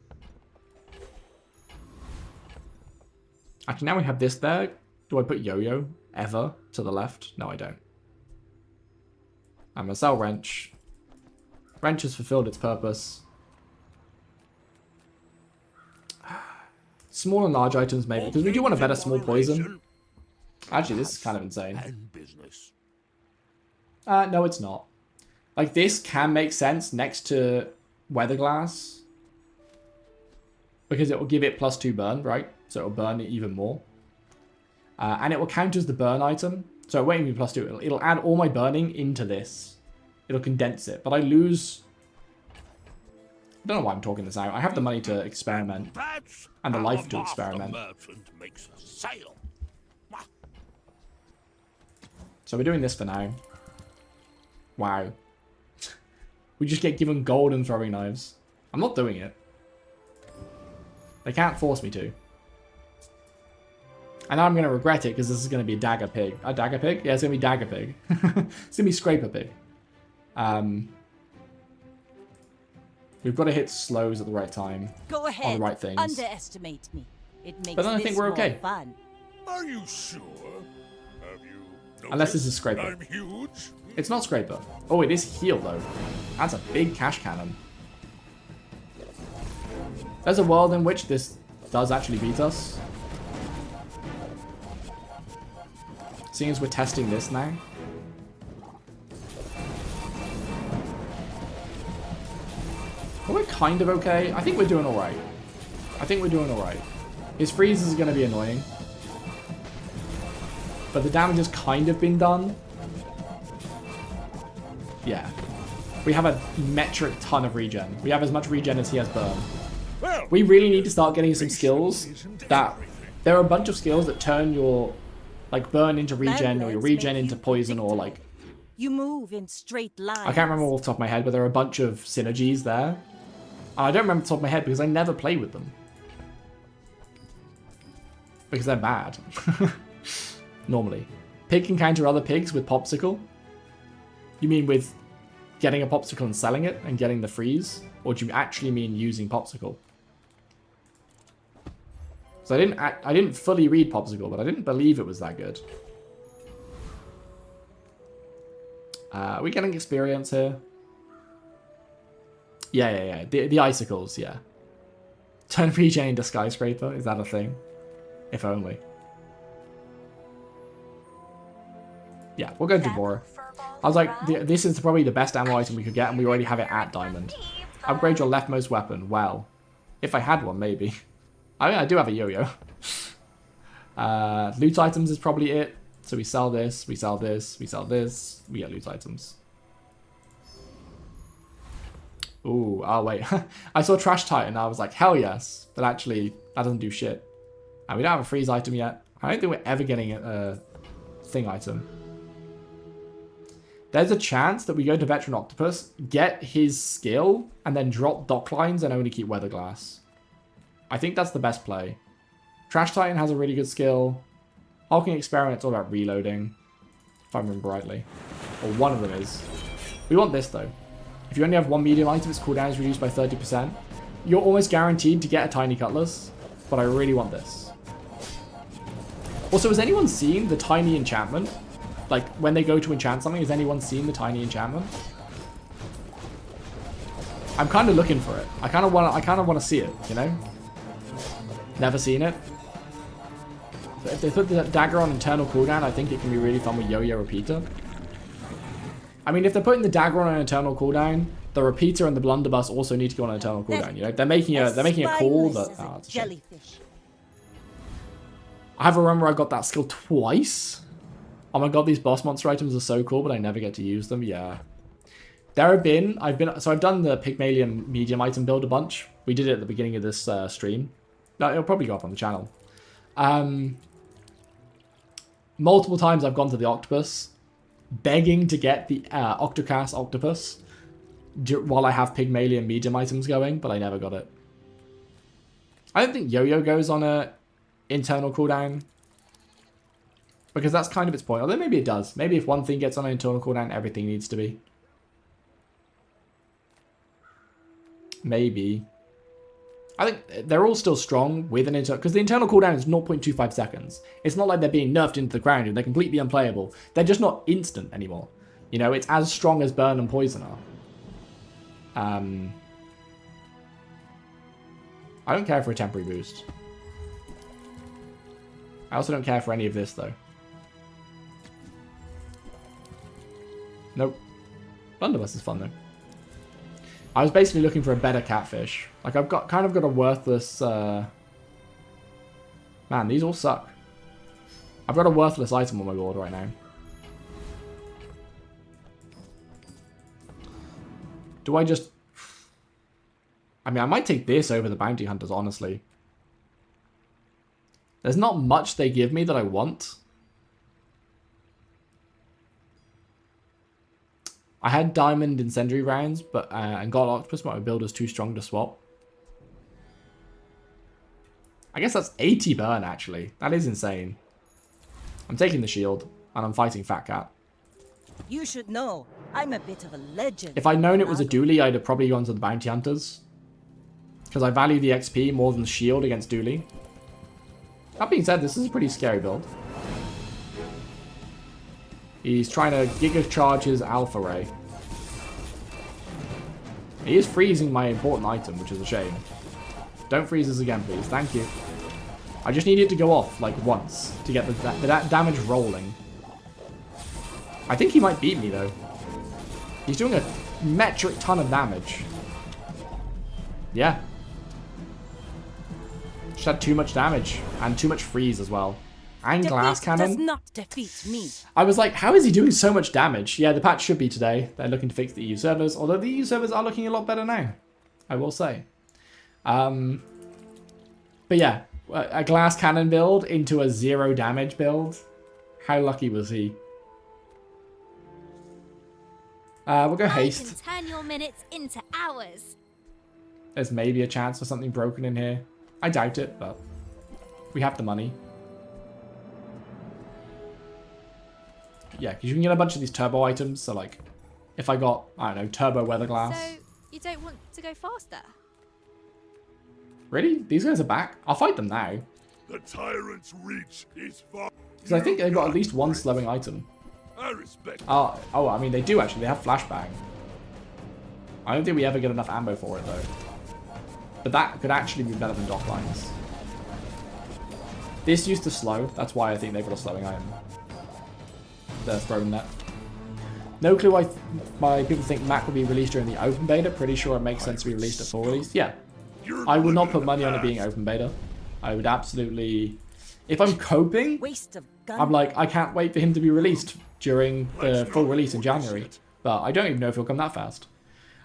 Actually, now we have this there. Do I put Yo-Yo ever to the left? No, I don't. I'm going to sell Wrench. Wrench has fulfilled its purpose. Small and large items maybe, because we do want a better small poison. Actually, this is kind of insane. And business. No, it's not. Like, this can make sense next to Weatherglass. Because it will give it +2 burn, right? So it will burn it even more. And it will count as the burn item. So it won't even be +2. It'll add all my burning into this. It'll condense it. But I lose... I don't know why I'm talking this out. I have the money to experiment. And the life to experiment. Makes a sale. So we're doing this for now. Wow. We just get given gold and throwing knives. I'm not doing it. They can't force me to. And I'm going to regret it because this is going to be a dagger pig. A dagger pig? Yeah, it's going to be dagger pig. It's going to be scraper pig. We've got to hit slows at the right time. Go ahead. On the right things. Underestimate me. It makes But then I think we're more okay. fun. Are you sure? Have you Unless this noticed is scraper. I'm huge? It's not scraper. Oh, it is heal though. That's a big cash cannon. There's a world in which this does actually beat us. Seeing as we're testing this now. We're kind of okay. I think we're doing alright. I think we're doing alright. His freeze is going to be annoying. But the damage has kind of been done. Yeah. We have a metric ton of regen. We have as much regen as he has burn. Well, We really need to start getting some skills that... There are a bunch of skills that turn your... Like, burn into regen, or your regen into poison, or like... You move in straight lines. I can't remember off the top of my head, but there are a bunch of synergies there. And I don't remember off the top of my head because I never play with them. Because they're bad. Normally. Pig can counter other pigs with Popsicle? You mean with getting a Popsicle and selling it and getting the freeze? Or do you actually mean using Popsicle? So I didn't fully read Popsicle, but I didn't believe it was that good. Are we getting experience here? Yeah. The icicles, yeah. Turn regen into skyscraper, is that a thing? If only. Yeah, we'll go Deborah. I was like, this is probably the best ammo item we could get, and we already have it at diamond. Upgrade your leftmost weapon. Well, if I had one, maybe. I mean, I do have a yo-yo. Loot items is probably it. So we sell this, we sell this, we sell this. We get loot items. Ooh, oh wait. I saw Trash Titan, I was like, hell yes. But actually, that doesn't do shit. And we don't have a freeze item yet. I don't think we're ever getting a thing item. There's a chance that we go to Veteran Octopus, get his skill, and then drop dock lines and only keep Weatherglass. I think that's the best play. Trash Titan has a really good skill. Hulking Experiment's all about reloading, if I remember rightly. Or one of them is. We want this though. If you only have one medium item, its cooldown is reduced by 30%. You're almost guaranteed to get a tiny cutlass, but I really want this. Also, has anyone seen the tiny enchantment? Like, when they go to enchant something, has anyone seen the tiny enchantment? I'm kind of looking for it. I kind of want to see it, you know? Never seen it. But if they put the dagger on internal cooldown, I think it can be really fun with Yo-Yo Repeater. I mean, if they're putting the dagger on an internal cooldown, the repeater and the blunderbuss also need to go on an internal cooldown. You know, they're making a call that. Oh, it's a shame. I have a run where I got that skill twice. Oh my god, these boss monster items are so cool, but I never get to use them. Yeah. There have been, I've done the Pygmalion medium item build a bunch. We did it at the beginning of this stream. No, it'll probably go up on the channel. Multiple times I've gone to the octopus, begging to get the Octocast octopus while I have Pygmalion medium items going, but I never got it. I don't think Yo-Yo goes on a internal cooldown, because that's kind of its point. Although maybe it does. Maybe if one thing gets on an internal cooldown, everything needs to be. Maybe. I think they're all still strong with an internal... Because the internal cooldown is 0.25 seconds. It's not like they're being nerfed into the ground and they're completely unplayable. They're just not instant anymore. You know, it's as strong as Burn and Poison are. I don't care for a temporary boost. I also don't care for any of this, though. Nope. Blunderbuss is fun, though. I was basically looking for a better catfish. Like, I've kind of got a worthless... Man, these all suck. I've got a worthless item on my board right now. Do I just... I mean, I might take this over the bounty hunters, honestly. There's not much they give me that I want. I had diamond incendiary rounds, but and got octopus, but my build was too strong to swap. I guess that's 80 burn, actually. That is insane. I'm taking the shield, and I'm fighting Fat Cat. You should know, I'm a bit of a legend. If I'd known it was a dually, I'd have probably gone to the bounty hunters. Because I value the XP more than the shield against dually. That being said, this is a pretty scary build. He's trying to Giga Charge his Alpha Ray. He is freezing my important item, which is a shame. Don't freeze this again, please. Thank you. I just need it to go off, like, once, to get the damage rolling. I think he might beat me, though. He's doing a metric ton of damage. Yeah. Just had too much damage, and too much freeze as well. And glass cannon. Does not defeat me. I was like, how is he doing so much damage? Yeah, the patch should be today. They're looking to fix the EU servers, although the EU servers are looking a lot better now, I will say. But yeah, a glass cannon build into a 0 damage build. How lucky was he? We'll go haste. I can turn your minutes into hours. There's maybe a chance for something broken in here. I doubt it, but we have the money. Yeah, because you can get a bunch of these turbo items. So, like, if I got, I don't know, turbo weather glass. So, you don't want to go faster? Really? These guys are back? I'll fight them now. The tyrant's reach is far. Because I think they've got at least one slowing item. I respect. Oh, I mean, they do actually. They have flashbang. I don't think we ever get enough ammo for it, though. But that could actually be better than dock lines. This used to slow. That's why I think they've got a slowing item. They're throwing that. No clue why people think Mac will be released during the open beta. Pretty sure it makes sense to be released at full release. Yeah. I would not put money on it being open beta. I would absolutely... If I'm coping, Waste of gun. I'm like, I can't wait for him to be released during the full release in January. But I don't even know if he'll come that fast.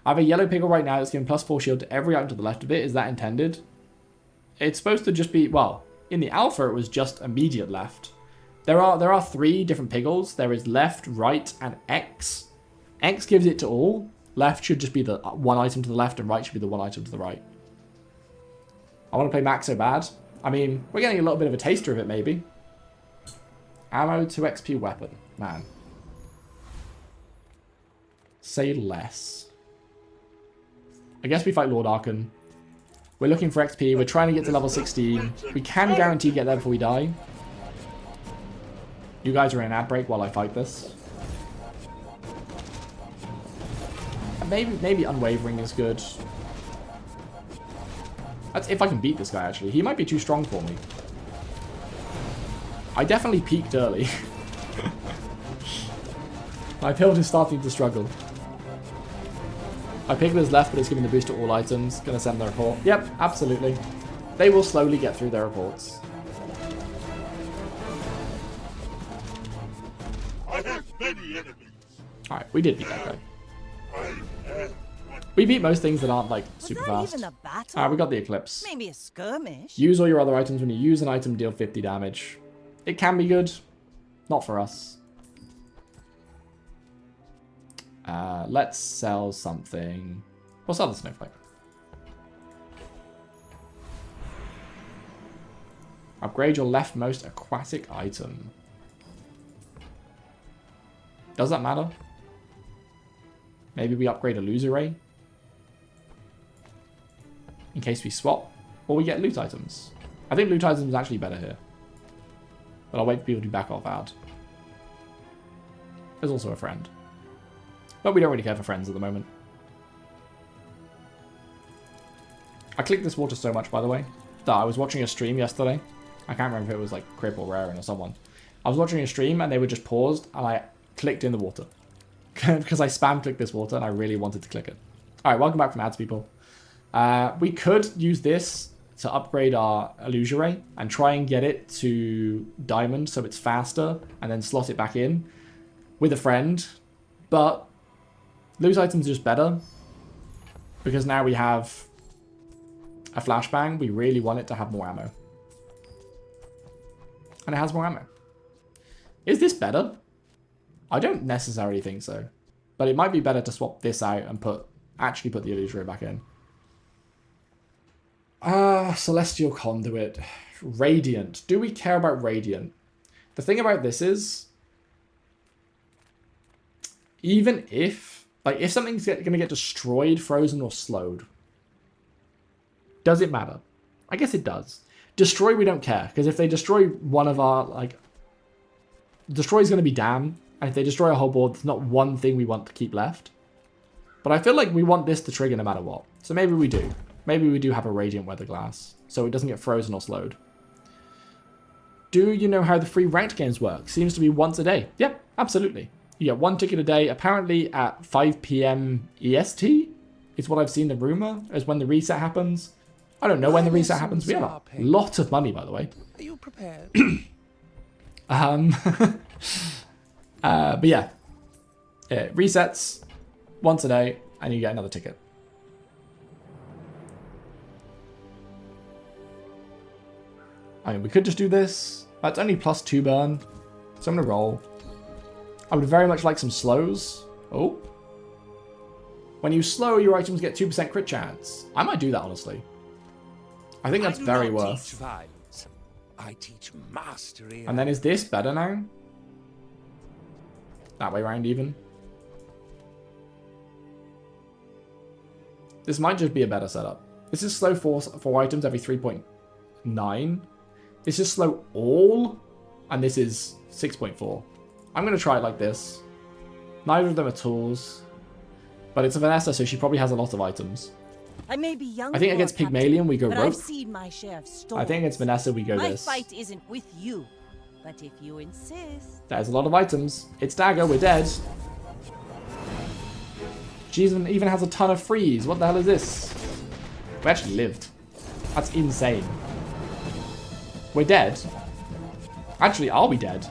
I have a yellow pickle right now that's giving +4 shield to every item to the left of it. Is that intended? It's supposed to just be... Well, in the alpha it was just immediate left. There are 3 different piggles. There is left, right, and X. X gives it to all. Left should just be the one item to the left, and right should be the one item to the right. I want to play Mac so bad. I mean, we're getting a little bit of a taster of it, maybe. Ammo to XP weapon. Man. Say less. I guess we fight Lord Arkan. We're looking for XP. We're trying to get to level 16. We can guarantee get there before we die. You guys are in an ad break while I fight this. Maybe Unwavering is good. That's if I can beat this guy, actually. He might be too strong for me. I definitely peaked early. My build is starting to struggle. My Piglet is left, but it's giving the boost to all items. Gonna send the report. Yep, absolutely. They will slowly get through their reports. I have many enemies. Alright, we did beat that guy. We beat most things that aren't, like, super Was that fast. even a battle? Alright, we got the Eclipse. Maybe a skirmish. Use all your other items. When you use an item, deal 50 damage. It can be good. Not for us. Let's sell something. We'll sell the Snowflake. Upgrade your leftmost aquatic item. Does that matter? Maybe we upgrade a loser ray? In case we swap. Or we get loot items. I think loot items is actually better here. But I'll wait for people to back off out. There's also a friend. But we don't really care for friends at the moment. I clicked this water so much, by the way, that I was watching a stream yesterday. I can't remember if it was like Crip or Raren or someone. I was watching a stream and they were just paused and I clicked in the water. Because I spam clicked this water and I really wanted to click it. Alright, welcome back from ads, people. We could use this to upgrade our Illusory and try and get it to Diamond so it's faster and then slot it back in with a friend. But loot items are just better because now we have a flashbang. We really want it to have more ammo. And it has more ammo. Is this better? I don't necessarily think so. But it might be better to swap this out and actually put the Illusory back in. Celestial Conduit. Radiant. Do we care about Radiant? The thing about this is, even if, like, if something's going to get destroyed, frozen, or slowed, does it matter? I guess it does. Destroy, we don't care, because if they destroy one of our, like, destroy is going to be damn, and if they destroy a whole board, there's not one thing we want to keep left. But I feel like we want this to trigger no matter what. So maybe we do. Maybe we do have a Radiant Weather Glass, so it doesn't get frozen or slowed. Do you know how the free ranked games work? Seems to be once a day. Yep, absolutely. You get one ticket a day, apparently at 5 PM EST, is what I've seen the rumor, is when the reset happens. I don't know when the reset happens. We have a lot of money, by the way. Are you prepared? But yeah. It resets once a day, and you get another ticket. I mean, we could just do this. That's only +2 burn, so I'm going to roll. I would very much like some slows. Oh. When you slow, your items get 2% crit chance. I might do that, honestly. I think that's very worth. Teach violence. I teach mastery. And then is this better now? That way around even. This might just be a better setup. This is slow 4 items every 3.9. This is slow all, and this is 6.4. I'm going to try it like this. Neither of them are tools, but it's a Vanessa, so she probably has a lot of items. I may be young. I think against Pygmalion we go but rope. I've seen my share of storms. I think against Vanessa we go this. My fight isn't with you, but if you insist. There's a lot of items. It's dagger, we're dead. She even has a ton of freeze. What the hell is this? We actually lived. That's insane. We're dead. Actually, I'll be dead.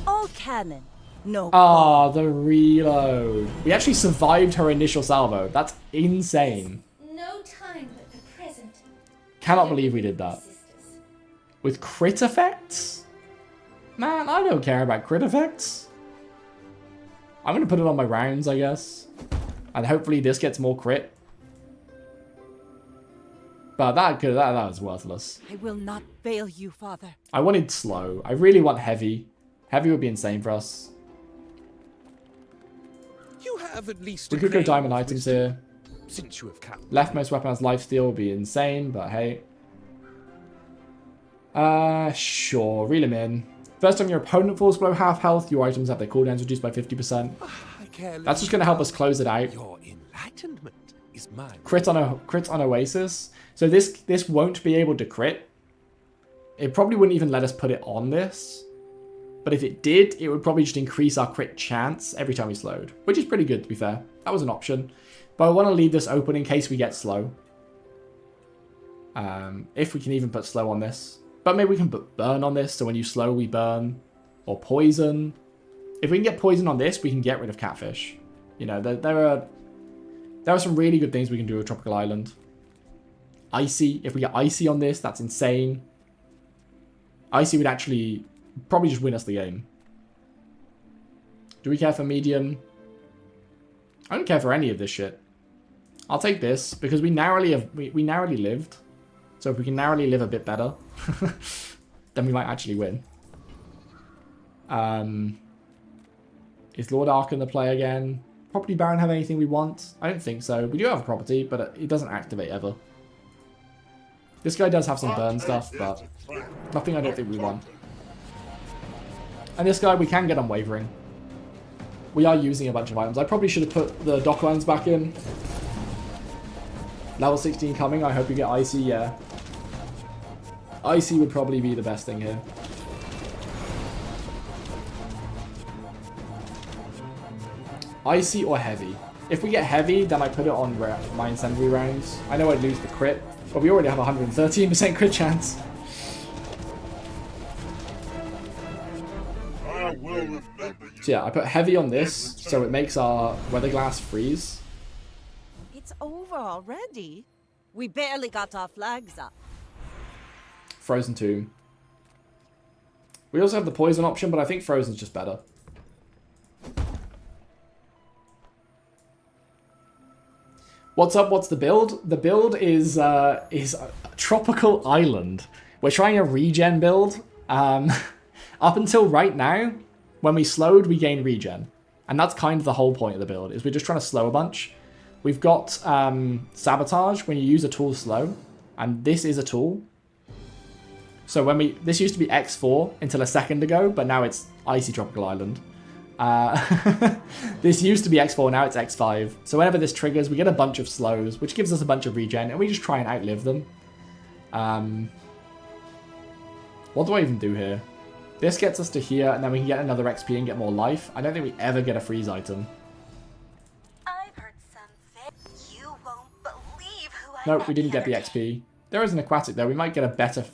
All cannon. No. Ah, the reload. We actually survived her initial salvo. That's insane. No time but the present. Cannot believe we did that. With crit effects? Man, I don't care about crit effects. I'm going to put it on my rounds, I guess. And hopefully this gets more crit. But that was worthless. I will not fail you, Father. I wanted slow. I really want heavy. Heavy would be insane for us. You have at least. We could go diamond items here. since you have come. Leftmost weapon has lifesteal would be insane, but hey. Sure, reel him in. First time your opponent falls below half health, your items have their cooldowns reduced by 50%. That's just going to help us close it out. Your enlightenment is mine. Crit on Oasis. So this won't be able to crit. It probably wouldn't even let us put it on this. But if it did, it would probably just increase our crit chance every time we slowed. Which is pretty good, to be fair. That was an option. But I want to leave this open in case we get slow. If we can even put slow on this. But maybe we can put burn on this, so when you slow, we burn. Or poison. If we can get poison on this, we can get rid of catfish. You know, there are some really good things we can do with Tropical Island. Icy. If we get Icy on this, that's insane. Icy would actually probably just win us the game. Do we care for medium? I don't care for any of this shit. I'll take this because we narrowly lived. So if we can narrowly live a bit better, then we might actually win. Is Lord Ark in the play again? Property Baron have anything we want? I don't think so. We do have a property, but it doesn't activate ever. This guy does have some burn stuff, but nothing I don't think we want. And this guy we can get unwavering. We are using a bunch of items. I probably should have put the Docklines back in. Level 16 coming. I hope you get Icy, yeah. Icy would probably be the best thing here. Icy or heavy. If we get heavy, then I put it on my incendiary rounds. I know I'd lose the crit, but we already have a 113% crit chance. So yeah, I put heavy on this, so it makes our weather glass freeze. It's over already. We barely got our flags up. Frozen Tomb. We also have the poison option, but I think Frozen's just better. What's up? What's the build? The build is Tropical Island. We're trying a regen build. Up until right now, when we slowed, we gained regen. And that's kind of the whole point of the build, is we're just trying to slow a bunch. We've got Sabotage, when you use a tool slow. And this is a tool. So this used to be X4 until a second ago, but now it's Icy Tropical Island. This used to be X4, now it's X5. So whenever this triggers, we get a bunch of slows, which gives us a bunch of regen, and we just try and outlive them. What do I even do here? This gets us to here, and then we can get another XP and get more life. I don't think we ever get a freeze item. I've heard something. You won't believe who I Nope, we didn't get the XP. There is an aquatic there. We might get a better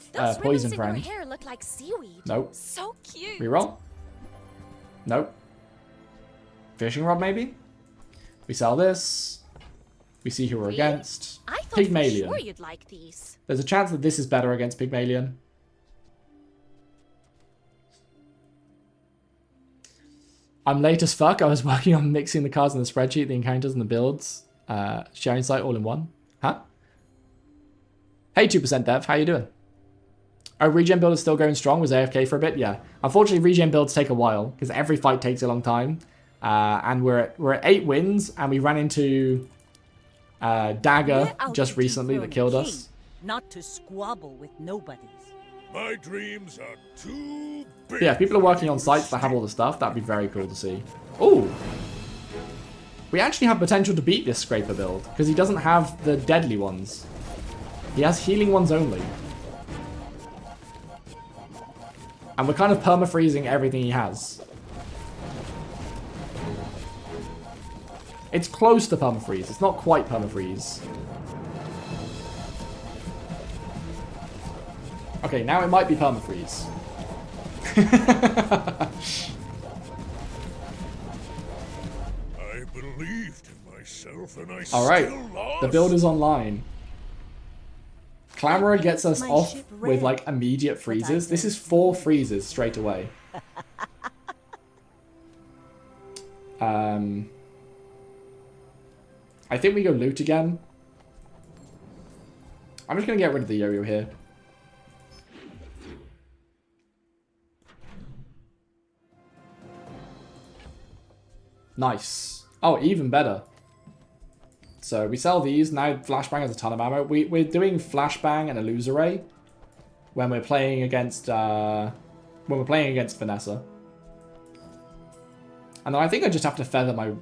poison friend. Your hair look like seaweed. Nope. So cute. Reroll. Nope. Fishing rod, maybe? We sell this. We see who we're against. I thought Pygmalion. for sure you'd like these. There's a chance that this is better against Pygmalion. I'm late as fuck. I was working on mixing the cards in the spreadsheet, the encounters and the builds. Sharing site all in one. Huh? Hey, 2% dev. How you doing? Oh, regen build is still going strong. Was AFK for a bit? Yeah. Unfortunately, regen builds take a while because every fight takes a long time. And we're at 8 wins, and we ran into Dagger just recently that killed us. Not to squabble with nobodies. My dreams are too big. Yeah, if people are working on sites that have all the stuff, that'd be very cool to see. Ooh. We actually have potential to beat this Scraper build because he doesn't have the deadly ones. He has healing ones only. And we're kind of perma-freezing everything he has. It's close to perma-freeze. It's not quite perma-freeze. Okay, now it might be perma-freeze. I believed in myself and I Alright, still lost. the build is online. Clamourer gets us off with like immediate freezes. This is 4 freezes straight away. I think we go loot again. I'm just going to get rid of the yo-yo here. Nice. Oh, even better. So we sell these. Now Flashbang has a ton of ammo. We're doing Flashbang and Illusoray when we're playing against Vanessa. And then I think I just have to feather my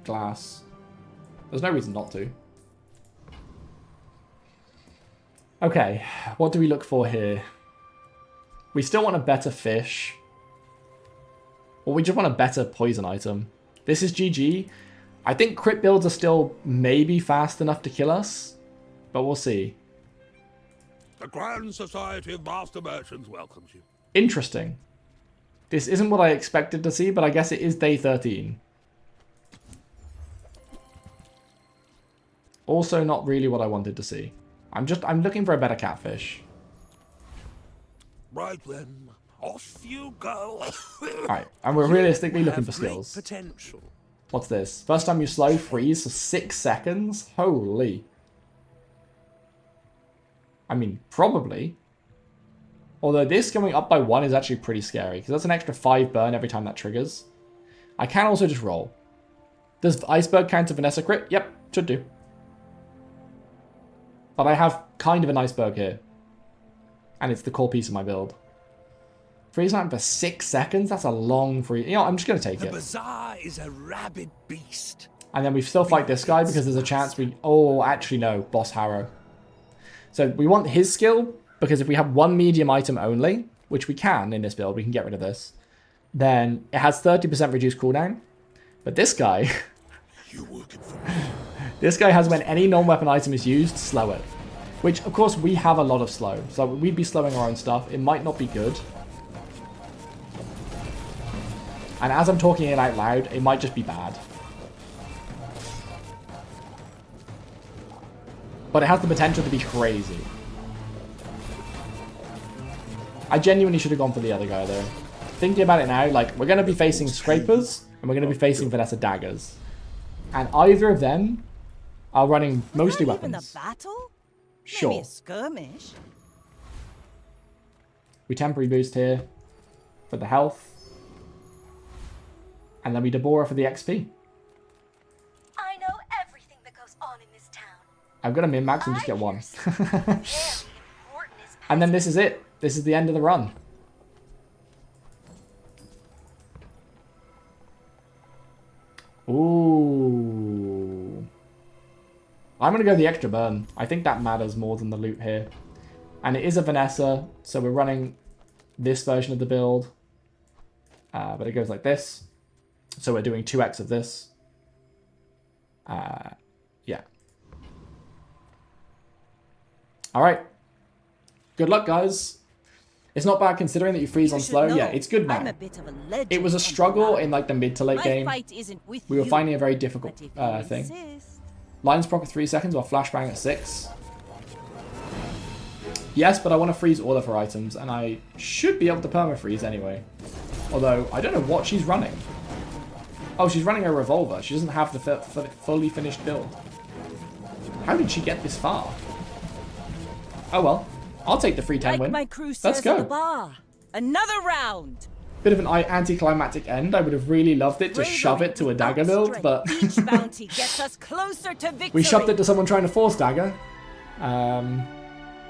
glass. There's no reason not to. Okay, what do we look for here? We still want a better fish. Or we just want a better poison item. This is GG. I think crit builds are still maybe fast enough to kill us. But we'll see. The Grand Society of Master Merchants welcomes you. Interesting. This isn't what I expected to see, but I guess it is day 13. Also not really what I wanted to see. I'm looking for a better catfish. Right then, off you go. Alright, and we're realistically looking for skills. Potential. What's this? First time you slow, freeze for 6 seconds? Holy. I mean, probably. Although this going up by 1 is actually pretty scary, because that's an extra 5 burn every time that triggers. I can also just roll. Does Iceberg count to Vanessa crit? Yep, should do. But I have kind of an iceberg here. And it's the core piece of my build. Freeze time for 6 seconds? That's a long freeze. You know, I'm just going to take it. The Bazaar is a rabid beast. And then we still fight this guy because there's a chance we... Oh, actually no. Boss Harrow. So we want his skill because if we have one medium item only, which we can in this build, we can get rid of this, then it has 30% reduced cooldown. But this guy... You working for me? This guy has when any non-weapon item is used, slow it. Which, of course, we have a lot of slow. So we'd be slowing our own stuff. It might not be good. And as I'm talking it out loud, it might just be bad. But it has the potential to be crazy. I genuinely should have gone for the other guy, though. Thinking about it now, like, we're going to be facing Scrapers, and we're going to be facing Vanessa Daggers. And either of them are running mostly Not weapons. even a battle? Sure. Maybe a skirmish. We temporary boost here for the health. And then we Deborah for the XP. I know everything that goes on in this town. I'm going to min-max and just get one. Very important is And then this is it. This is the end of the run. Ooh. I'm going to go the extra burn. I think that matters more than the loot here. And it is a Vanessa, so we're running this version of the build. But it goes like this. So we're doing 2x of this. Yeah. Alright. Good luck, guys. It's not bad considering that you freeze on slow. Yeah, it's good now. I'm a bit of a legend It was a struggle in like the mid to late My game. fight isn't with We were you, finding a very difficult but if you thing. insist. Lines proc at 3 seconds or flashbang at 6. Yes, but I want to freeze all of her items, and I should be able to perma-freeze anyway. Although, I don't know what she's running. Oh, she's running a revolver. She doesn't have the fully finished build. How did she get this far? Oh well. I'll take the free 10 Like win. my crew Let's says at go. the bar. Another round. Bit of an anticlimactic end. I would have really loved it to shove it to a dagger build, but Each bounty gets us closer to victory. we shoved it to someone trying to force dagger. Yeah,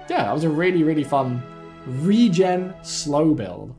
that was a really, really fun regen slow build.